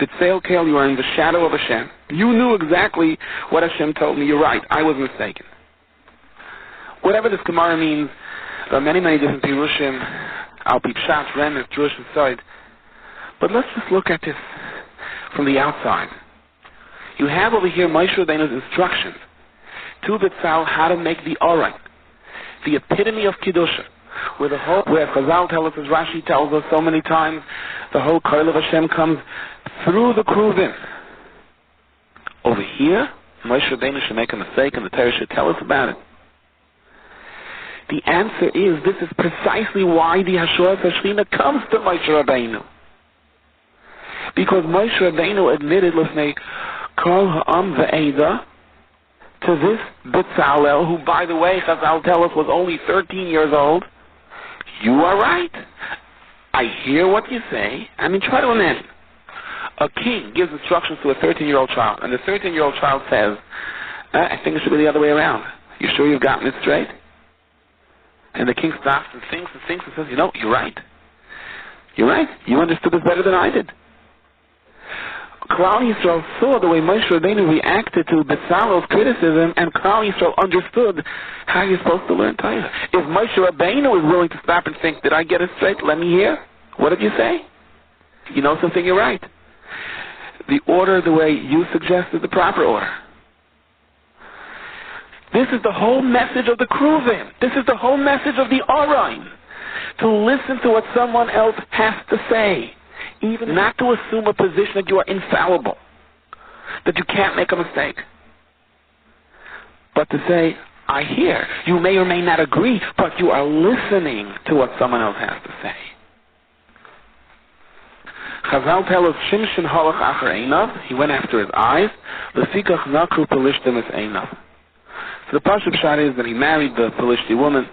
B'tzeil Kel, you are in the shadow of Hashem. You knew exactly what Hashem told me. You're right. I was mistaken. Whatever this Gemara means, there are many, many different Pirushim, Al Pi Pshat, Remes, Drush, and Sod. But let's just look at this from the outside. You have over here Moshe Rabbeinu's instructions to Bezalel how to make the Aron, the epitome of Kiddusha, where Chazal tell us, as Rashi tells us so many times, the whole Koil of Hashem comes through the Kruvim. Over here, Moshe Rabbeinu should make a mistake and the Torah should tell us about it. The answer is, this is precisely why the Hashoras HaShechina comes to Moshe Rabbeinu. Because Moshe Rabbeinu admitted, Lifnei Kol Ha'am Ve'eda, to this Bezalel, who, by the way, Chazal tell us was only 13 years old, you are right. I hear what you say. I mean, try to imagine. A king gives instructions to a 13-year-old child, and the 13-year-old child says, I think it should be the other way around. You sure you've gotten it straight? And the king stops and thinks and says, you're right. You're right. You understood this better than I did. Klal Yisrael saw the way Moshe Rabbeinu reacted to Bezalel's criticism, and Klal Yisrael understood how you're supposed to learn Torah. If Moshe Rabbeinu is willing to stop and think, did I get it straight? Let me hear. What did you say? You know something, you're right. The order, the way you suggest, is the proper order. This is the whole message of the Kruvim. This is the whole message of the Aron. To listen to what someone else has to say. Even not to assume a position that you are infallible, that you can't make a mistake. But to say, I hear. You may or may not agree, but you are listening to what someone else has to say. Chazal tell us, Shimshon halach acher einav, he went after his eyes, lefikach nakru pelishtim es einav. So the Pashup Shad is that he married the Pelishti woman,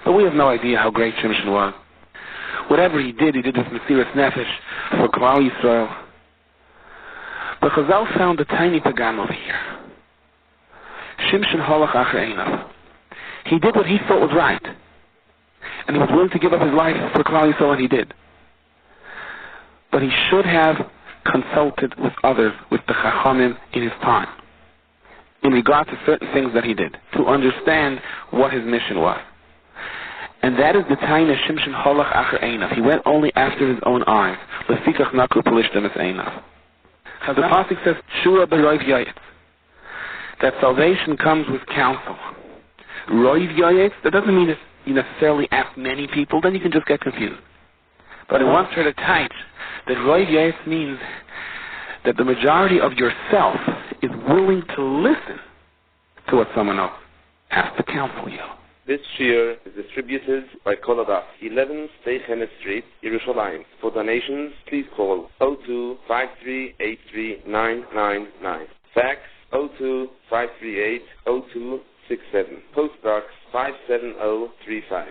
but we have no idea how great Shimshon was. Whatever he did with Mesiras Nefesh for Klal Yisrael. But Chazal found a tiny pagam over here. Shimshon halach acher einav. He did what he thought was right, and he was willing to give up his life for Klal Yisrael, and he did. but he should have consulted with others, with the Chachamim in his time, in regard to certain things that he did, to understand what his mission was. And that is the Taina Shimshon Holach Acher Einav. He went only after his own eyes. Lefikach Nakru Pelishtem Es Einav. The Pasuk says, Shura B'Roiv Yayetz, that salvation comes with counsel. Roiv Yayetz, that doesn't mean that you necessarily ask many people, then you can just get confused. But it wants her to teach that Roiv Yayetz means that the majority of yourself is willing to listen to what someone else has to counsel you. This shiur is distributed by Koladas, 11 Steichenet Street, Yerushalayim. For donations, please call 02-5383-999. Fax 02-538-0267. Postbox 57035.